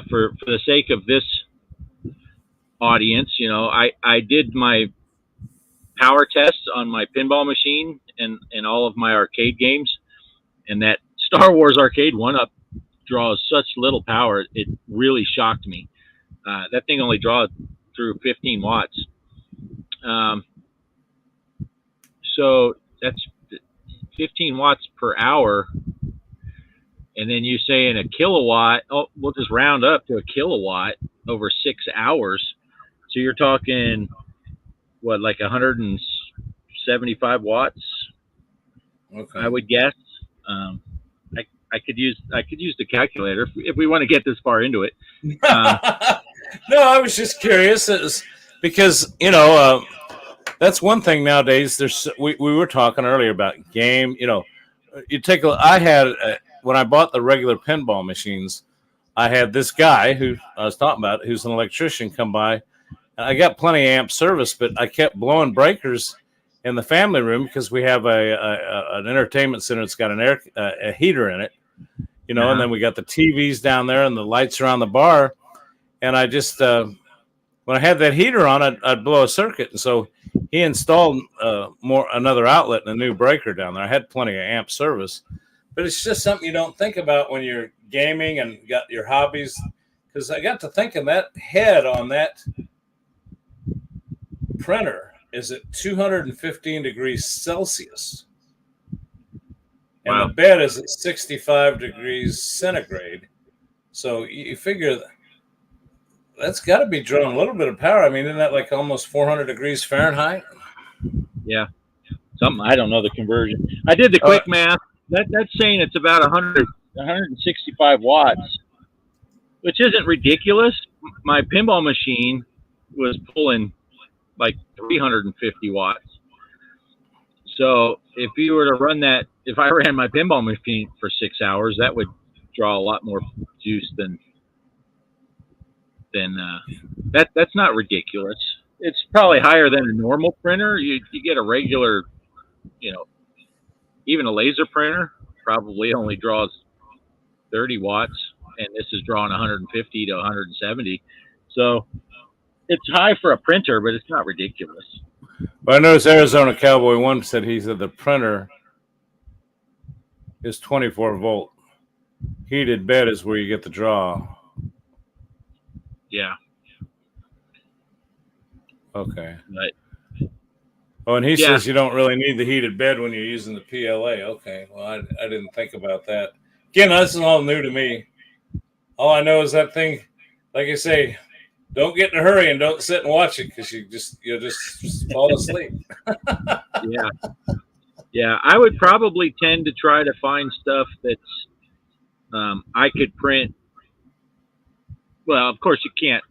For the sake of this audience, I did my power tests on my pinball machine and all of my arcade games, and that Star Wars Arcade 1-Up draws such little power, it really shocked me. That thing only draws through 15 watts. So that's 15 watts per hour. And then you say in a kilowatt, we'll just round up to a kilowatt over 6 hours. So you're talking, what, like 175 watts? Okay. I would guess. I could use the calculator if we want to get this far into it. No, I was just curious because that's one thing nowadays. We were talking earlier about game. You take I had when I bought the regular pinball machines, I had this guy who I was talking about, who's an electrician, come by, and I got plenty of amp service, but I kept blowing breakers in the family room because we have an entertainment center that's got a heater in it, and then we got the TVs down there and the lights around the bar, and I just when I had that heater on, I'd blow a circuit, and so he installed another outlet and a new breaker down there. I had plenty of amp service, but it's just something you don't think about when you're gaming and got your hobbies. Because I got to thinking that head on that printer is at 215 degrees Celsius, and wow, the bed is at 65 degrees centigrade. So you figure that's got to be drawing a little bit of power. I mean, isn't that like almost 400 degrees Fahrenheit? Yeah, something. I don't know the conversion. I did the quick math. That's saying it's about 165 watts, which isn't ridiculous. My pinball machine was pulling like 350 watts. So if you were to run that, if I ran my pinball machine for 6 hours, that would draw a lot more juice than that's not ridiculous. It's probably higher than a normal printer. You get a regular, even a laser printer probably only draws 30 watts, and this is drawing 150 to 170. So it's high for a printer, but it's not ridiculous. Well, I noticed Arizona Cowboy 1 said the printer is 24 volt. Heated bed is where you get the draw. Yeah. Okay. Right. Oh, and he says you don't really need the heated bed when you're using the PLA. Okay. Well, I didn't think about that. Again, this is all new to me. All I know is that thing, like I say, don't get in a hurry and don't sit and watch it because you'll just fall asleep. Yeah. Yeah, I would probably tend to try to find stuff that's I could print. Well, of course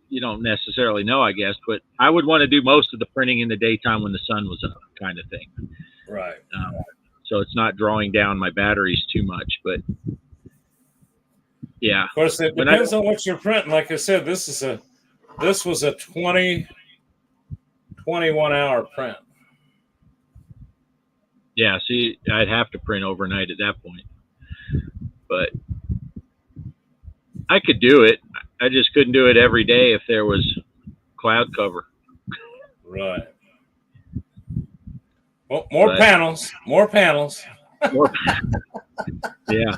you don't necessarily know, I guess, but I would want to do most of the printing in the daytime when the sun was up, kind of thing. Right. So it's not drawing down my batteries too much, but yeah. Of course, it depends on what you're printing. Like I said, this was a 21 hour print. Yeah, see, I'd have to print overnight at that point. But I could do it. I just couldn't do it every day if there was cloud cover. Right. Well, more panels. Yeah.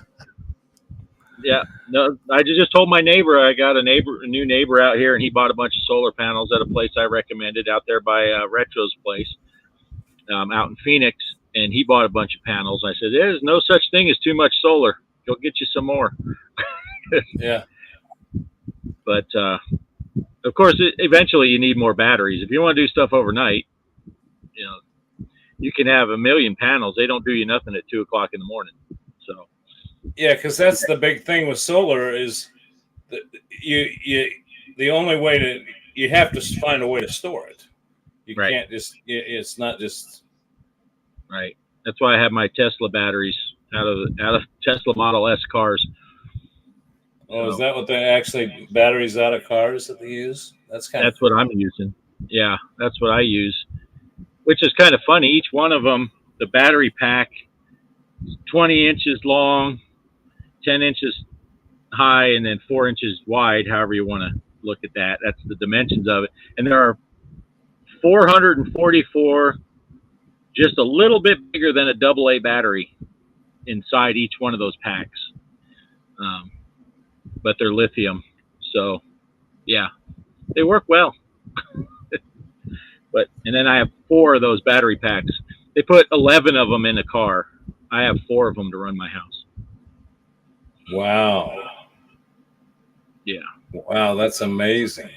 Yeah. No, I just told my neighbor, I got a new neighbor out here, and he bought a bunch of solar panels at a place I recommended out there by Retro's place out in Phoenix. And he bought a bunch of panels. I said, there's no such thing as too much solar. Go get you some more. Yeah. But, of course, eventually you need more batteries. If you want to do stuff overnight, you can have a million panels. They don't do you nothing at 2 o'clock in the morning. So, yeah, because that's the big thing with solar is that the only way you have to find a way to store it. You can't just. It's not just. Right. That's why I have my Tesla batteries out of Tesla Model S cars. Oh, is that what they actually batteries out of cars that they use? That's what I'm using. Yeah, that's what I use. Which is kind of funny. Each one of them, the battery pack, 20 inches long, 10 inches high, and then 4 inches wide. However you want to look at that. That's the dimensions of it. And there are 444. Just a little bit bigger than a AA battery inside each one of those packs. But they're lithium. So, yeah, they work well. And then I have 4 of those battery packs. They put 11 of them in a car. I have 4 of them to run my house. Wow. Yeah. Wow, that's amazing.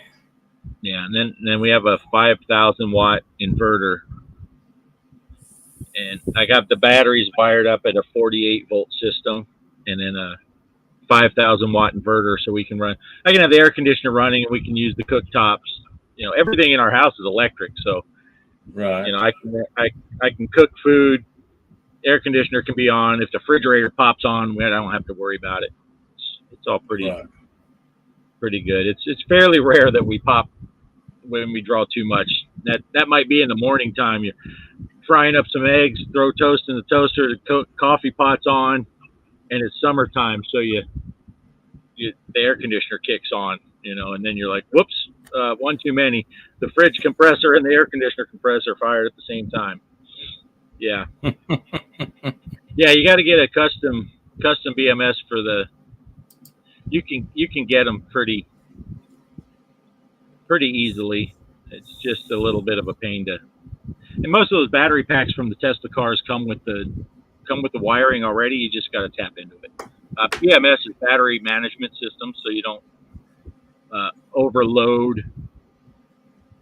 Yeah, and then we have a 5,000 watt inverter. And I got the batteries wired up at a 48 volt system and then a 5,000 watt inverter so we can run. I can have the air conditioner running and we can use the cooktops. Everything in our house is electric. So, right. I can cook food. Air conditioner can be on. If the refrigerator pops on, I don't have to worry about it. It's all pretty good. It's fairly rare that we pop when we draw too much. That might be in the morning time. You're frying up some eggs, throw toast in the toaster, the coffee pot's on, and it's summertime, so the air conditioner kicks on, and then you're like, whoops, one too many. The fridge compressor and the air conditioner compressor fired at the same time. Yeah. Yeah, you got to get a custom BMS for you can get them pretty easily. It's just a little bit of a pain to. And most of those battery packs from the Tesla cars come with the wiring already. You just got to tap into it. BMS is battery management system, so you don't overload.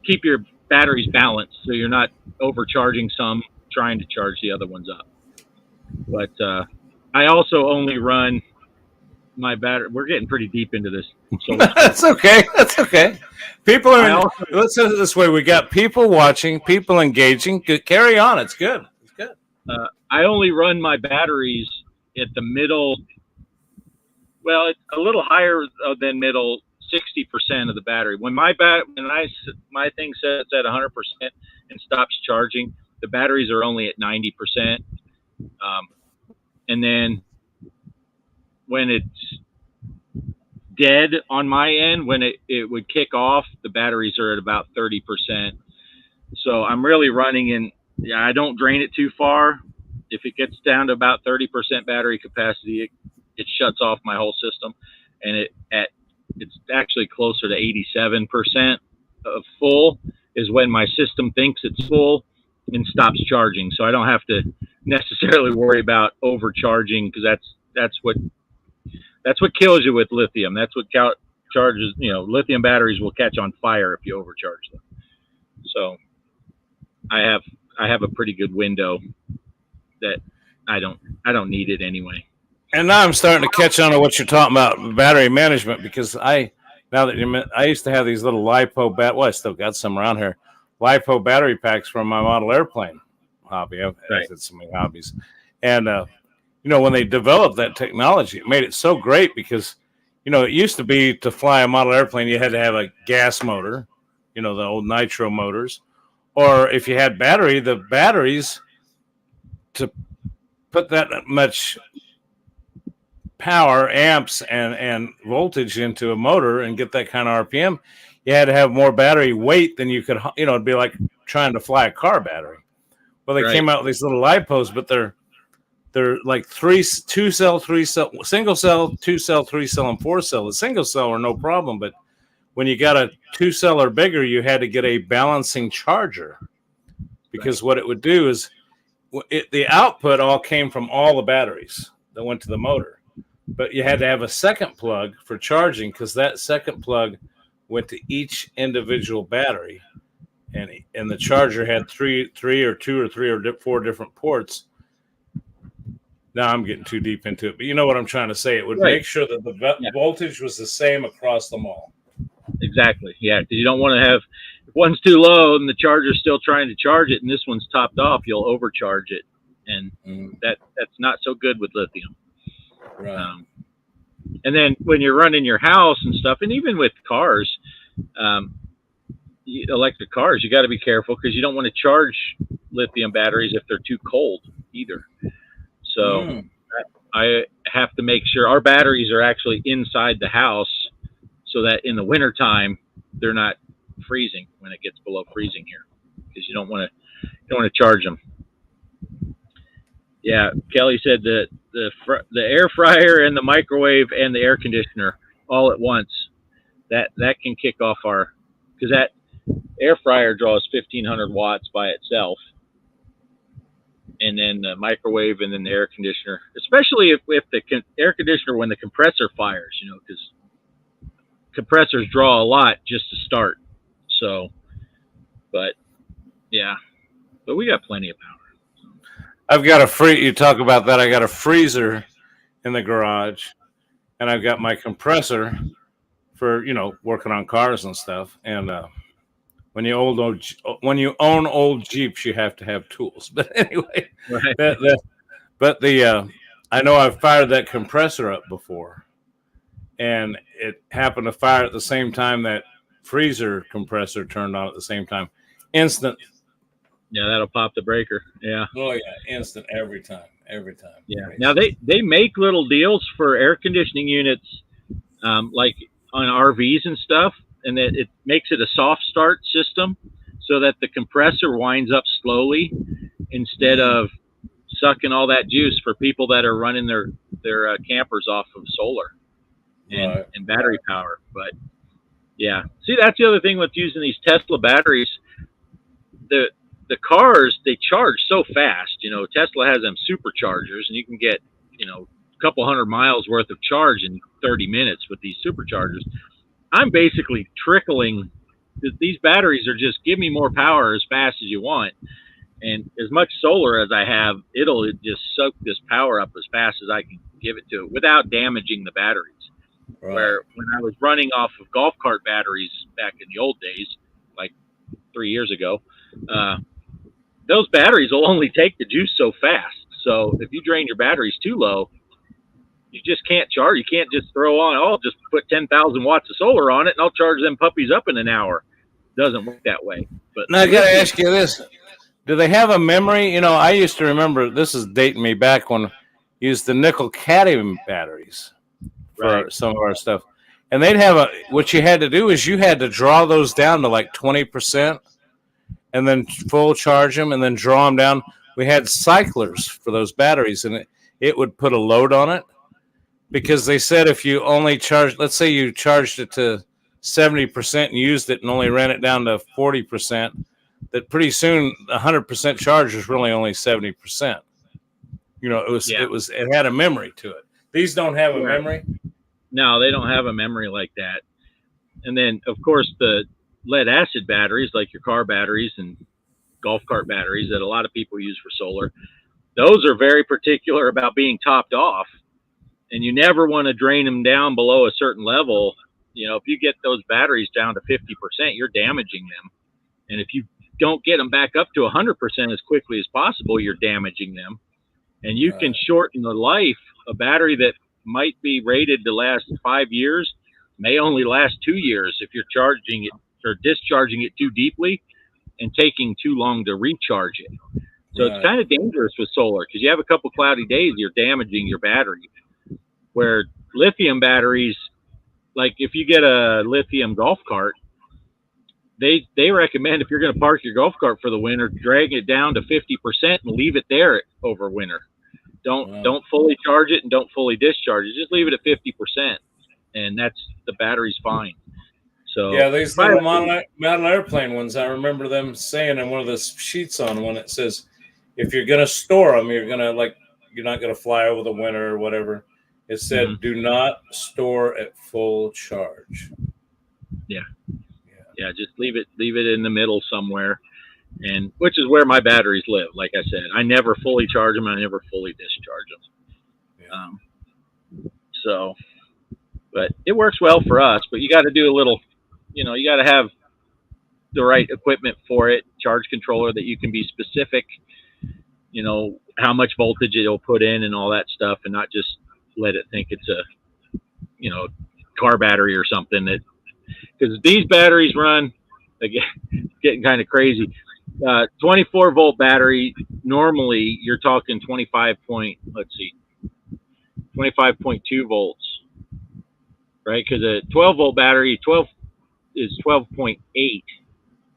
Keep your batteries balanced, so you're not overcharging some, trying to charge the other ones up. But I also only run my battery. We're getting pretty deep into this. So That's okay. People are. Let's say it this way: we got people watching, people engaging. Carry on. It's good. I only run my batteries at the middle. Well, it's a little higher than middle. 60% of the battery. When my thing sets at 100% and stops charging, the batteries are only at 90%. And then when it's dead on my end, when it would kick off, the batteries are at about 30%. So I'm really running in. Yeah, I don't drain it too far. If it gets down to about 30% battery capacity, it shuts off my whole system, and it's actually closer to 87% of full is when my system thinks it's full and stops charging. So I don't have to necessarily worry about overcharging, because that's what kills you with lithium. That's what charges. Lithium batteries will catch on fire if you overcharge them. So I have a pretty good window that I don't need it anyway. And now I'm starting to catch on to what you're talking about, battery management, because I used to have these little LiPo well, I still got some around here, LiPo battery packs from my model airplane hobby. I've had so many hobbies, and when they developed that technology, it made it so great because it used to be to fly a model airplane you had to have a gas motor, the old nitro motors, or if you had the batteries to put that much power, amps, and voltage into a motor and get that kind of RPM, you had to have more battery weight than you could, it'd be like trying to fly a car battery. Well, they came out with these little LiPos, but they're like two cell, three cell, single cell, 2 cell, 3 cell, and 4 cell. The single cell are no problem, but when you got a 2 cell or bigger, you had to get a balancing charger, because what it would do is the output all came from all the batteries that went to the motor. But you had to have a second plug for charging, because that second plug went to each individual battery, and the charger had three or four different ports. Now I'm getting too deep into it, but you know what I'm trying to say. It would make sure that the voltage was the same across them all. Exactly. Yeah, because you don't want to have, if one's too low and the charger's still trying to charge it, and this one's topped off, you'll overcharge it, and that's not so good with lithium. Right. And then when you're running your house and stuff, and even with cars, electric cars, you got to be careful, because you don't want to charge lithium batteries if they're too cold either. So I have to make sure our batteries are actually inside the house, so that in the wintertime they're not freezing when it gets below freezing here, because you don't want to charge them. Yeah, Kelly said that the air fryer and the microwave and the air conditioner all at once, that can kick off because that air fryer draws 1,500 watts by itself, and then the microwave, and then the air conditioner, especially if the air conditioner, when the compressor fires, because compressors draw a lot just to start. So, but we got plenty of power. I've got you talk about that. I got a freezer in the garage, and I've got my compressor for, working on cars and stuff. And when you own old Jeeps, you have to have tools. But anyway, I know I've fired that compressor up before, and it happened to fire at the same time that freezer compressor turned on at the same time. Instant. Yeah, that'll pop the breaker. Yeah. Oh, yeah. Instant every time. Yeah. Now, they make little deals for air conditioning units, like on RVs and stuff, and it makes it a soft start system, so that the compressor winds up slowly instead of sucking all that juice for people that are running their campers off of solar and battery power. But, yeah. See, that's the other thing with using these Tesla batteries. The cars, they charge so fast. Tesla has them superchargers, and you can get, a couple 100 miles worth of charge in 30 minutes with these superchargers. I'm basically trickling. These batteries are just, give me more power as fast as you want. And as much solar as I have, it'll just soak this power up as fast as I can give it to it without damaging the batteries. Right. Where when I was running off of golf cart batteries back in the old days, like 3 years ago, those batteries will only take the juice so fast. So if you drain your batteries too low, you just can't charge. You can't just throw on, just put 10,000 watts of solar on it, and I'll charge them puppies up in an hour. It doesn't work that way. But now I got to ask you this. Do they have a memory? I used to remember, this is dating me back when I used the nickel cadmium batteries for some of our stuff. And they'd have what you had to do is you had to draw those down to like 20%. And then full charge them, and then draw them down. We had cyclers for those batteries, and it would put a load on it, because they said if you only charge, let's say you charged it to 70% and used it and only ran it down to 40%, that pretty soon 100% charge is really only 70%. It had a memory to it. These don't have a memory. No, they don't have a memory like that. And then, of course, the lead acid batteries, like your car batteries and golf cart batteries that a lot of people use for solar, those are very particular about being topped off, and you never want to drain them down below a certain level. If you get those batteries down to 50%, you're damaging them. And if you don't get them back up to 100% as quickly as possible, you're damaging them. And you can shorten the life. A battery that might be rated to last 5 years may only last 2 years if you're charging it or discharging it too deeply and taking too long to recharge it. So it's kind of dangerous with solar, because you have a couple cloudy days, you're damaging your battery. Where lithium batteries, like if you get a lithium golf cart, they recommend, if you're going to park your golf cart for the winter, drag it down to 50% and leave it there over winter. Don't fully charge it and don't fully discharge it. Just leave it at 50%, and the battery's fine. So yeah, these little model airplane ones, I remember them saying in one of the sheets on one, it says, if you're going to store them, you're not going to fly over the winter or whatever. It said, do not store at full charge. Yeah, just leave it in the middle somewhere, and which is where my batteries live. Like I said, I never fully charge them. I never fully discharge them. So, but it works well for us. But you got to do a little, you got to have the right equipment for it, charge controller that you can be specific, how much voltage it'll put in and all that stuff, and not just let it think it's a, car battery or something. That, because these batteries run, again, getting kind of crazy. 24 volt battery, normally you're talking 25.2 volts, right? Because a 12 volt battery, 12.8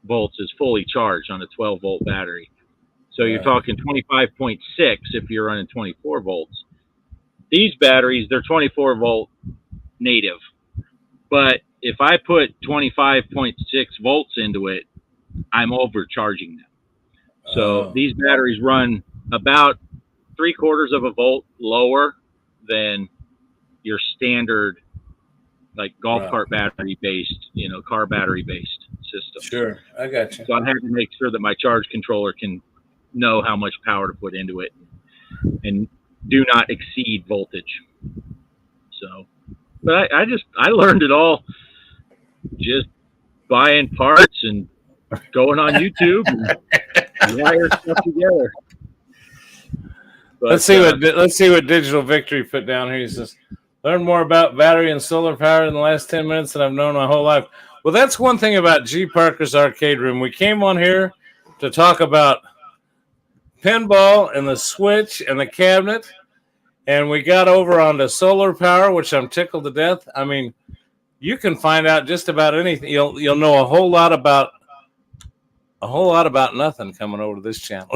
volts is fully charged on a 12 volt battery. So you're talking 25.6 if you're running 24 volts. These batteries, they're 24 volt native. But if I put 25.6 volts into it, I'm overcharging them. So these batteries run about 3/4 of a volt lower than your standard, like golf cart battery based, car battery based system. Sure, I got you. So I have to make sure that my charge controller can know how much power to put into it and do not exceed voltage. So, but I learned it all just buying parts and going on YouTube and wire stuff together. But, let's see what Digital Victory put down here. He says, learn more about battery and solar power in the last 10 minutes than I've known my whole life. Well, that's one thing about G.Parkers Arcade Room. We came on here to talk about pinball and the switch and the cabinet, and we got over onto solar power, which I'm tickled to death. I mean, you can find out just about anything. You'll know a whole lot about nothing coming over to this channel.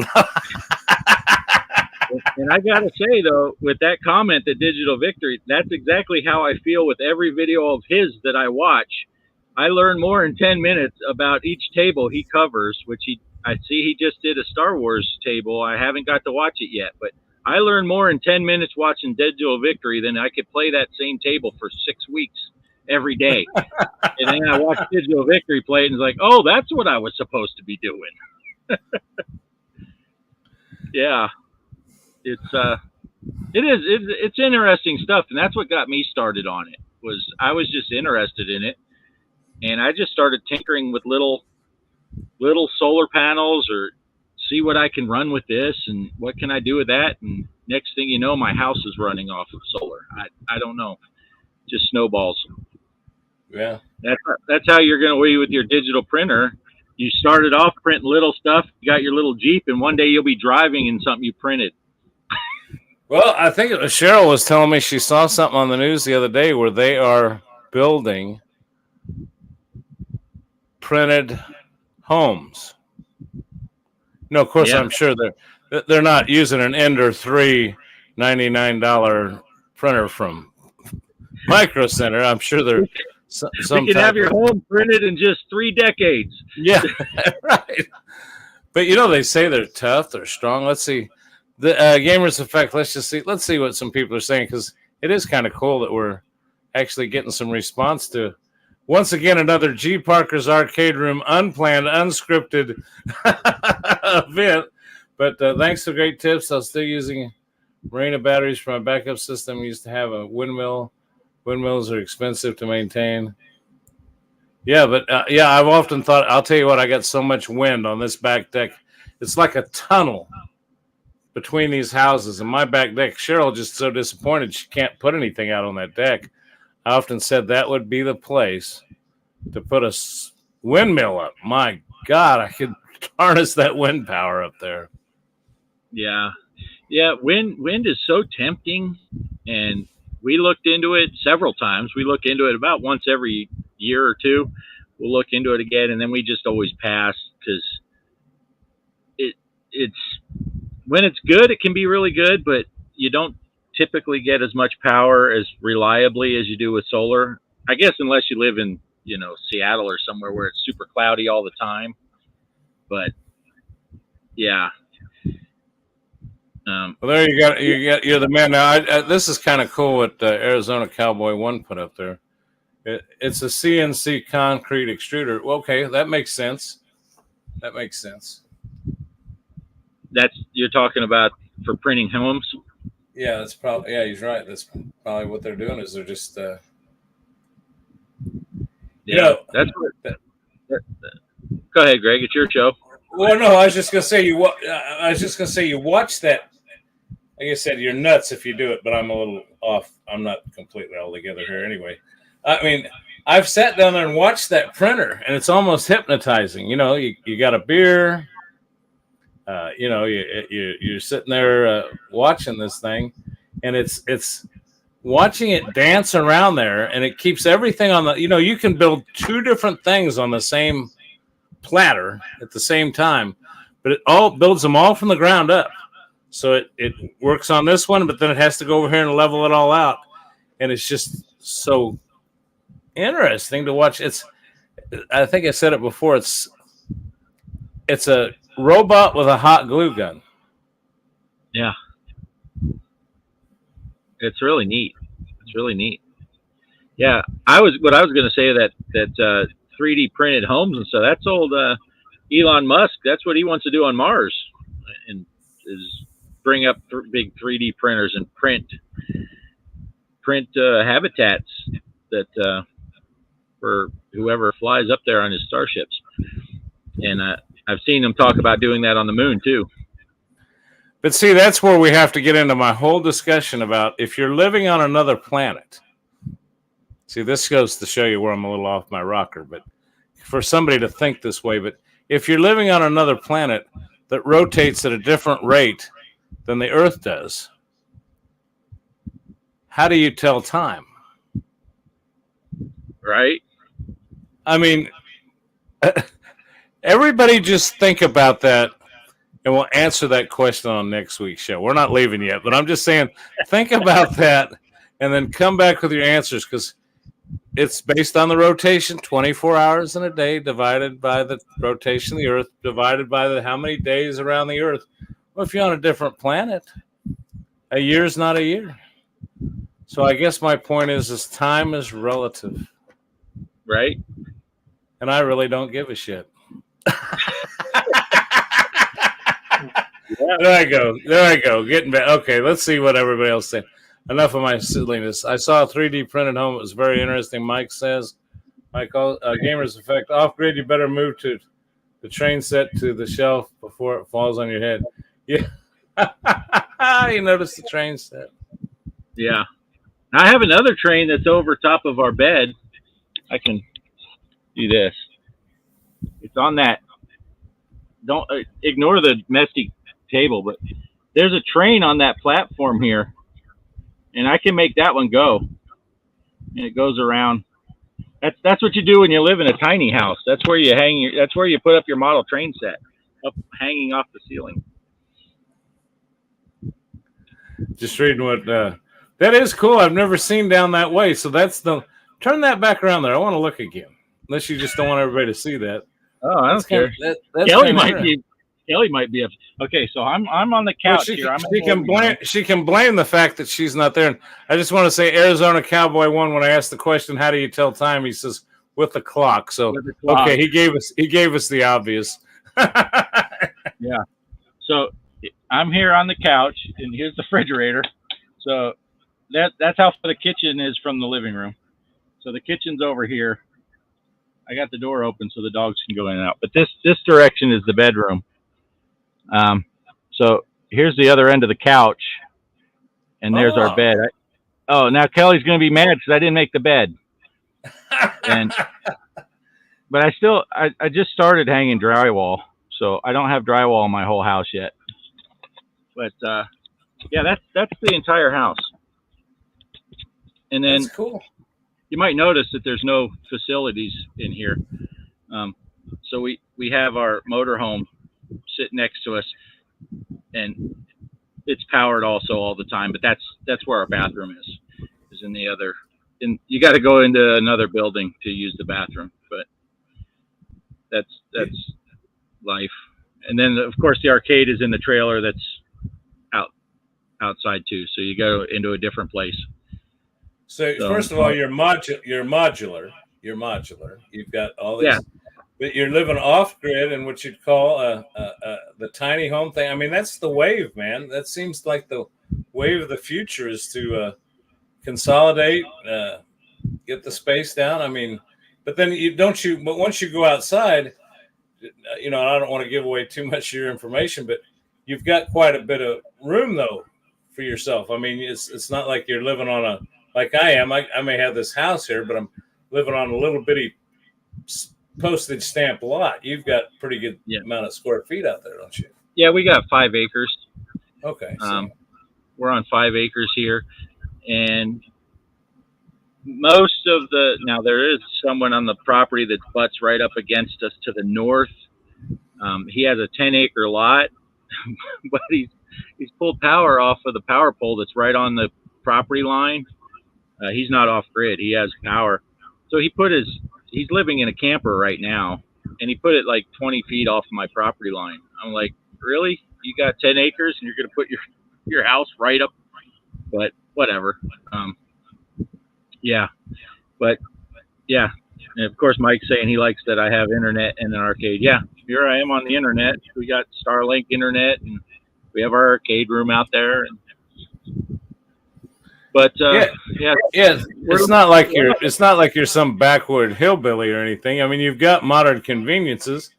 And I gotta say though, with that comment, that Digital Victory, that's exactly how I feel with every video of his that I watch. I learn more in 10 minutes about each table he covers, which I see he just did a Star Wars table. I haven't got to watch it yet, but I learn more in 10 minutes watching Digital Victory than I could play that same table for 6 weeks every day. And then I watch Digital Victory play it, and it's like, oh, that's what I was supposed to be doing. Yeah. It's interesting stuff, and that's what got me started on it. I was just interested in it, and I just started tinkering with little solar panels, or see what I can run with this and what can I do with that, and next thing you know, my house is running off of solar. I don't know, just snowballs. Yeah, that's how you're going to be with your digital printer. You started off printing little stuff, you got your little Jeep, and one day you'll be driving in something you printed. Well, I think Cheryl was telling me she saw something on the news the other day where they are building printed homes. No, of course, I'm sure they're not using an Ender 3 $99 printer from Micro Center. I'm sure they're you can have your home printed in just 3 decades. Yeah, right. But they say they're tough, they're strong. Let's see. The Gamers Effect, let's see what some people are saying, because it is kind of cool that we're actually getting some response to, once again, another G.Parkers Arcade Room unplanned, unscripted event. But thanks for great tips. I'm still using Marina batteries for my backup system. I used to have a windmill. Windmills are expensive to maintain. Yeah, but I've often thought, I'll tell you what, I got so much wind on this back deck. It's like a tunnel between these houses. And my back deck, Cheryl just so disappointed she can't put anything out on that deck. I often said that would be the place to put a windmill up. My God, I could harness that wind power up there. Yeah. Yeah, wind is so tempting, and we looked into it several times. We look into it about once every year or two. We'll look into it again, and then we just always pass because it's when it's good, it can be really good, but you don't typically get as much power as reliably as you do with solar. I guess unless you live in, Seattle or somewhere where it's super cloudy all the time. But yeah. Well, there you got. You're the man. Now, this is kind of cool what Arizona Cowboy 1 put up there. It's a CNC concrete extruder. Well, okay, that makes sense. You're talking about for printing homes? Yeah, that's probably. Yeah, he's right. That's probably what they're doing. Is they're just. That's what. Go ahead, Greg. It's your show. Well, no, I was just gonna say you watch that. Like I said, you're nuts if you do it, but I'm a little off. I'm not completely all together here anyway. I mean, I've sat down there and watched that printer, and it's almost hypnotizing. You got a beer. You're sitting there watching this thing, and it's watching it dance around there, and it keeps everything on the. You can build two different things on the same platter at the same time, but it all builds them all from the ground up. So it works on this one, but then it has to go over here and level it all out, and it's just so interesting to watch. I think I said it before. It's a robot with a hot glue gun. Yeah, it's really neat. Yeah, what I was going to say that 3D printed homes and stuff. That's old Elon Musk. That's what he wants to do on Mars, and is bring up big 3D printers and print habitats that for whoever flies up there on his starships. And I've seen them talk about doing that on the moon too. But see, that's where we have to get into my whole discussion about if you're living on another planet. See, this goes to show you where I'm a little off my rocker, but for somebody to think this way, but if you're living on another planet that rotates at a different rate than the Earth does, how do you tell time? Right? I mean, everybody just think about that, and we'll answer that question on next week's show. We're not leaving yet, but I'm just saying, think about that, and then come back with your answers, because it's based on the rotation, 24 hours in a day divided by the rotation of the Earth, divided by how many days around the Earth. Well, if you're on a different planet, a year's not a year. So I guess my point is time is relative. Right. And I really don't give a shit. There I go. Getting back. Okay, let's see what everybody else said. Enough of my silliness. I saw a 3D printed home. It was very interesting. Mike says, Gamers Effect, off grid, you better move to the train set to the shelf before it falls on your head. Yeah. You noticed the train set. Yeah. I have another train that's over top of our bed. I can do this. It's on that. Don't ignore the messy table, but there's a train on that platform here, and I can make that one go. And it goes around. That's what you do when you live in a tiny house. That's where you that's where you put up your model train set, up hanging off the ceiling. Just reading what that is cool. I've never seen down that way. So turn that back around there. I want to look again. Unless you just don't want everybody to see that. Oh, I don't care. Kelly might be up. Okay, so I'm on the couch here. She can blame the fact that she's not there. And I just want to say, Arizona Cowboy 1. When I asked the question, how do you tell time? He says with the clock. So okay, he gave us the obvious. Yeah. So I'm here on the couch, and here's the refrigerator. So that's how far the kitchen is from the living room. So the kitchen's over here. I got the door open so the dogs can go in and out. But this direction is the bedroom. So here's the other end of the couch, and there's our bed. Now Kelly's going to be mad because I didn't make the bed. But I just started hanging drywall, so I don't have drywall in my whole house yet. But yeah, that's the entire house. And then that's cool. You might notice that there's no facilities in here. So we have our motorhome sit next to us, and it's powered also all the time. But that's where our bathroom is in the other. And you got to go into another building to use the bathroom, but that's life. And then of course the arcade is in the trailer that's outside too. So you go into a different place. So first of all, you're modular. You've got all these, but you're living off grid in what you'd call the tiny home thing. I mean, that's the wave, man. That seems like the wave of the future is to consolidate, get the space down. I mean, but then but once you go outside, I don't want to give away too much of your information, but you've got quite a bit of room though for yourself. I mean, it's not like you're living on like I am. I may have this house here, but I'm living on a little bitty postage stamp lot. You've got pretty good amount of square feet out there, don't you? Yeah, we got 5 acres. Okay. We're on 5 acres here, and most of now there is someone on the property that butts right up against us to the north. He has a 10-acre lot, but he's pulled power off of the power pole that's right on the property line. He's not off grid. He has power. So he's living in a camper right now, and he put it like 20 feet off my property line. I'm like, really? You got 10 acres and you're going to put your house right up? But whatever. Yeah. But yeah. And of course, Mike's saying he likes that I have internet in an arcade. Yeah. Here I am on the internet. We got Starlink internet, and we have our arcade room out there. But it's not like you're some backward hillbilly or anything. I mean, you've got modern conveniences.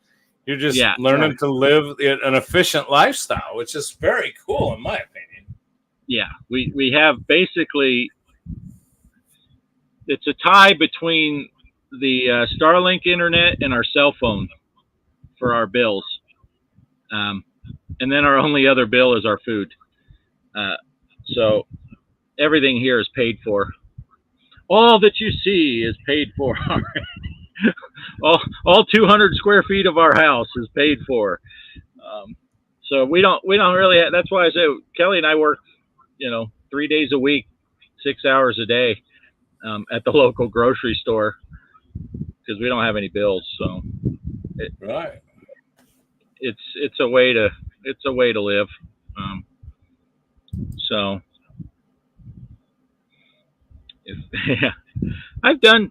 You're just learning to live an efficient lifestyle, which is very cool, in my opinion. Yeah, we have basically, it's a tie between the Starlink internet and our cell phone for our bills, and then our only other bill is our food. So everything here is paid for. All that you see is paid for. all 200 square feet of our house is paid for. So we don't really have, that's why I say Kelly and I work, 3 days a week, 6 hours a day, at the local grocery store, because we don't have any bills. So it's a way to live. So I've done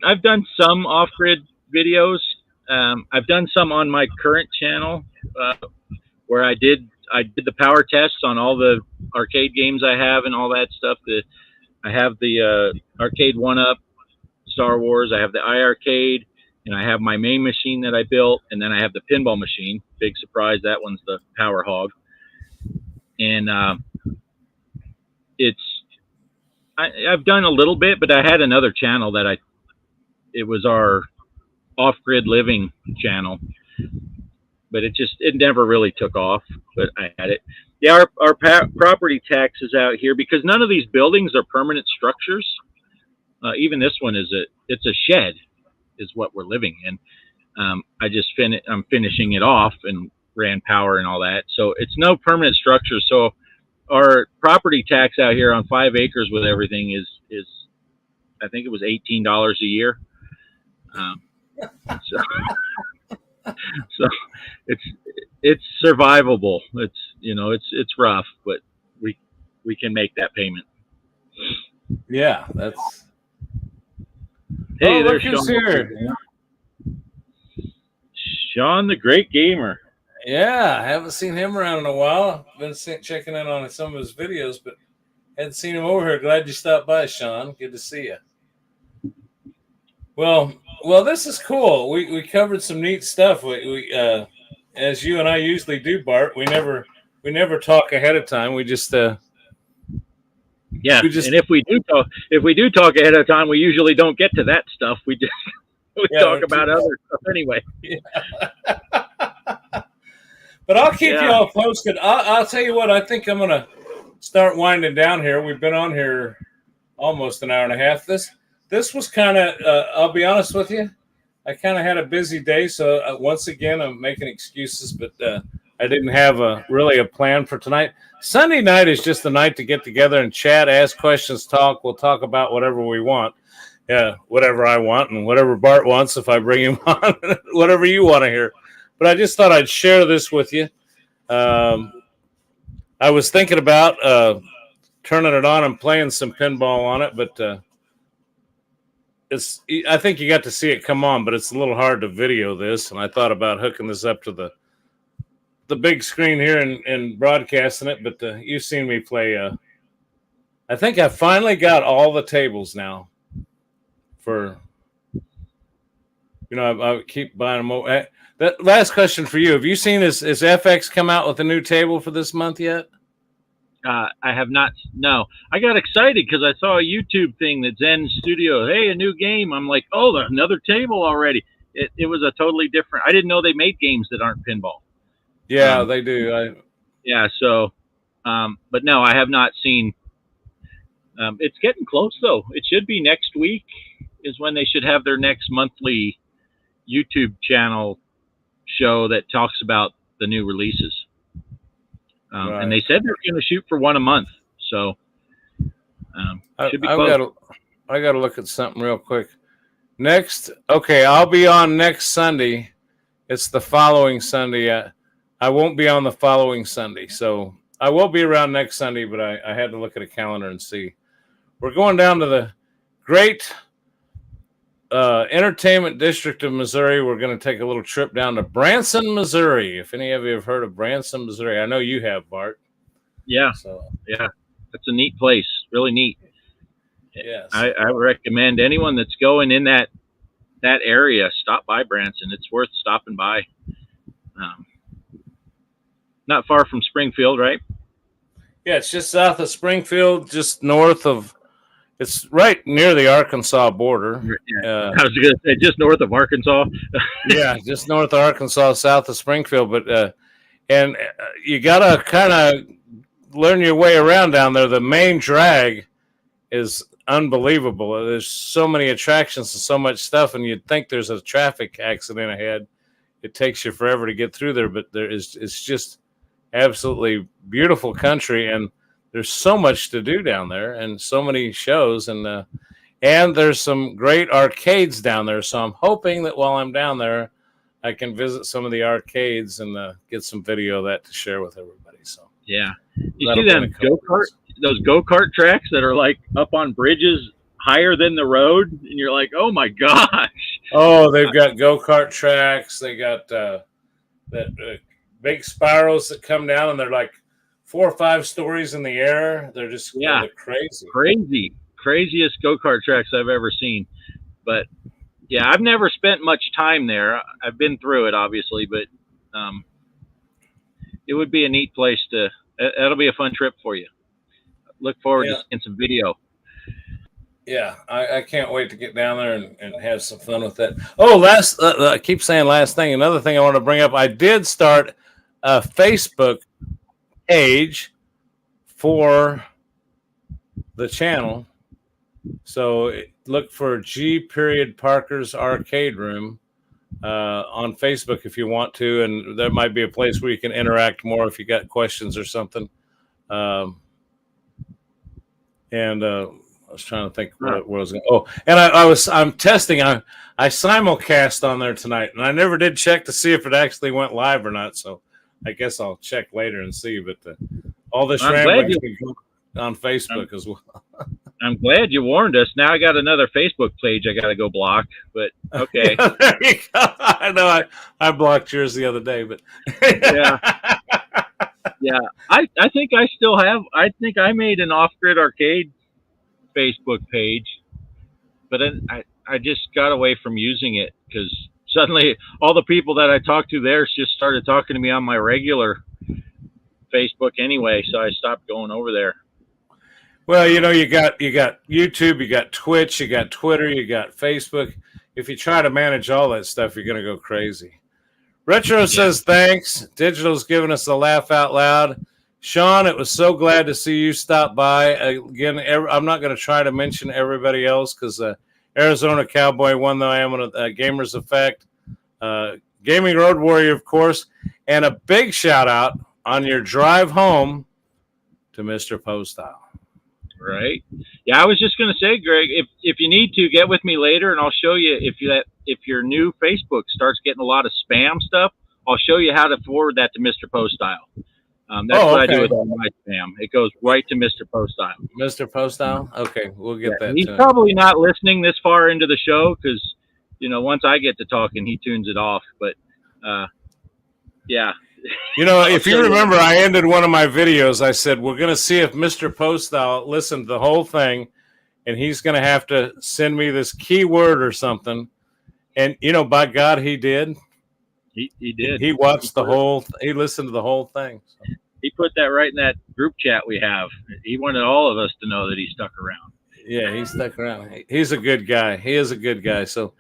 some off-grid videos. I've done some on my current channel, where I did the power tests on all the arcade games I have and all that stuff. I have the arcade 1-Up Star Wars. I have the iArcade, and I have my main machine that I built, and then I have the pinball machine. Big surprise, that one's the Power Hog. And I've done a little bit, but I had another channel that it was our off-grid living channel, but it never really took off, but I had it. Yeah, our property taxes out here, because none of these buildings are permanent structures. Even this one it's a shed is what we're living in. I'm finishing it off and ran power and all that. So it's no permanent structure. So our property tax out here on 5 acres with everything is I think it was $18 a year. So it's survivable. It's rough, but we can make that payment. Yeah, that's. Hey, look there's who's Sean. Here. Sean, the great gamer. Yeah, I haven't seen him around in a while. Been checking in on some of his videos, but hadn't seen him over here. Glad you stopped by, Sean. Good to see you. Well, this is cool. We covered some neat stuff. We as you and I usually do, Bart. We never talk ahead of time. We just and if we do talk ahead of time, we usually don't get to that stuff. We just talk about other stuff anyway. Yeah. But I'll keep you all posted. I'll tell you what. I think I'm gonna start winding down here. We've been on here almost an hour and a half. This was kind of. I'll be honest with you. I kind of had a busy day, so once again, I'm making excuses. But I didn't have really a plan for tonight. Sunday night is just the night to get together and chat, ask questions, talk. We'll talk about whatever we want. Yeah, whatever I want and whatever Bart wants if I bring him on, whatever you want to hear. But I just thought I'd share this with you. I was thinking about turning it on and playing some pinball on it, but I think you got to see it come on, but it's a little hard to video this. And I thought about hooking this up to the big screen here and broadcasting it. But you've seen me play. I think I finally got all the tables now. I keep buying them. That last question for you: have you seen is FX come out with a new table for this month yet? I have not. No, I got excited because I saw a YouTube thing that Zen Studio. Hey, a new game. I'm like, oh, another table already. It was a totally different. I didn't know they made games that aren't pinball. Yeah, they do. So, but no, I have not seen. It's getting close though. It should be next week is when they should have their next monthly YouTube channel show that talks about the new releases. Right. And they said they're going to shoot for one a month. So should be close. I got to look at something real quick. I'll be on next Sunday. It's the following Sunday. I won't be on the following Sunday. So I will be around next Sunday, but I had to look at a calendar and see. We're going down to the great entertainment district of Missouri. We're going to take a little trip down to Branson, Missouri. If any of you have heard of Branson, Missouri, I know you have, Bart. Yeah. So yeah, that's a neat place. Really neat. Yes. I recommend anyone that's going in that area, stop by Branson. It's worth stopping by. Not far from Springfield, right? Yeah, it's just south of Springfield, just north of. It's right near the Arkansas border. Yeah. I was going to say just north of Arkansas. Yeah, just north of Arkansas, south of Springfield. But and you got to kind of learn your way around down there. The main drag is unbelievable. There's so many attractions and so much stuff, and you'd think there's a traffic accident ahead. It takes you forever to get through there, but it's just absolutely beautiful country, and there's so much to do down there and so many shows, and there's some great arcades down there. So I'm hoping that while I'm down there, I can visit some of the arcades and get some video of that to share with everybody. So yeah, you see those go-kart tracks that are like up on bridges higher than the road, and you're like, oh my gosh. Oh, they've got go-kart tracks. They got that big spirals that come down, and they're like 4 or 5 stories in the air. They're just they're craziest go-kart tracks I've ever seen. But yeah, I've never spent much time there. I've been through it, obviously, but it would be a neat place that'll be a fun trip for you. Look forward to seeing some video. Yeah, I can't wait to get down there and have some fun with that. Oh, I keep saying last thing. Another thing I want to bring up, I did start a Facebook page for the channel. So look for G.Parkers Arcade Room on Facebook if you want to, and there might be a place where you can interact more if you got questions or something. I was trying to think what was going. Oh, and I'm testing. I simulcast on there tonight, and I never did check to see if it actually went live or not. So I guess I'll check later and see. But all this rambling. on Facebook as well. I'm glad you warned us. Now I got another Facebook page I got to go block. But okay. Yeah, there you go. I know I blocked yours the other day, but Yeah. Yeah. I think I still have. I think I made an Off Grid Arcade Facebook page, but then I just got away from using it because suddenly all the people that I talked to there just started talking to me on my regular Facebook anyway. So I stopped going over there. Well, you got YouTube, you got Twitch, you got Twitter, you got Facebook. If you try to manage all that stuff, you're going to go crazy. Retro says thanks. Digital's giving us a laugh out loud. Sean, it was so glad to see you stop by. Again, I'm not going to try to mention everybody else because Arizona Cowboy won, though I am on a Gamers Effect. Gaming Road Warrior, of course. And a big shout out on your drive home to Mr. Postile. Right. Yeah, I was just going to say, Greg, if you need to, get with me later, and I'll show you if your new Facebook starts getting a lot of spam stuff, I'll show you how to forward that to Mr. Postile. That's what I do with all my spam. It goes right to Mr. Postile. Mr. Postile? Okay, we'll get that. He's probably not listening this far into the show because, once I get to talking, he tunes it off. But, yeah. If you remember, I ended one of my videos. I said, we're going to see if Mr. Postile listened to the whole thing, and he's going to have to send me this keyword or something. And, by God, he did. He did. He watched he listened to the whole thing. So. He put that right in that group chat we have. He wanted all of us to know that he stuck around. Yeah, he stuck around. He's a good guy. He is a good guy. So,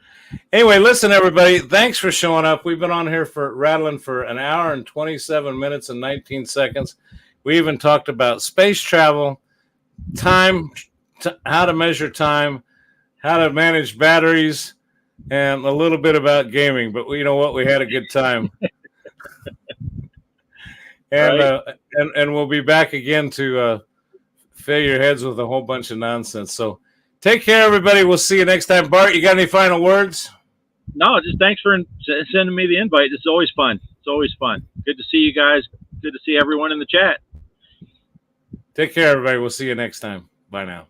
anyway, listen, everybody. Thanks for showing up. We've been on here rattling for an hour and 27 minutes and 19 seconds. We even talked about space travel, time, how to measure time, how to manage batteries, and a little bit about gaming. But you know what? We had a good time. And right. And we'll be back again to fill your heads with a whole bunch of nonsense. So take care, everybody. We'll see you next time. Bart, you got any final words? No, just thanks for sending me the invite. It's always fun. It's always fun. Good to see you guys. Good to see everyone in the chat. Take care, everybody. We'll see you next time. Bye now.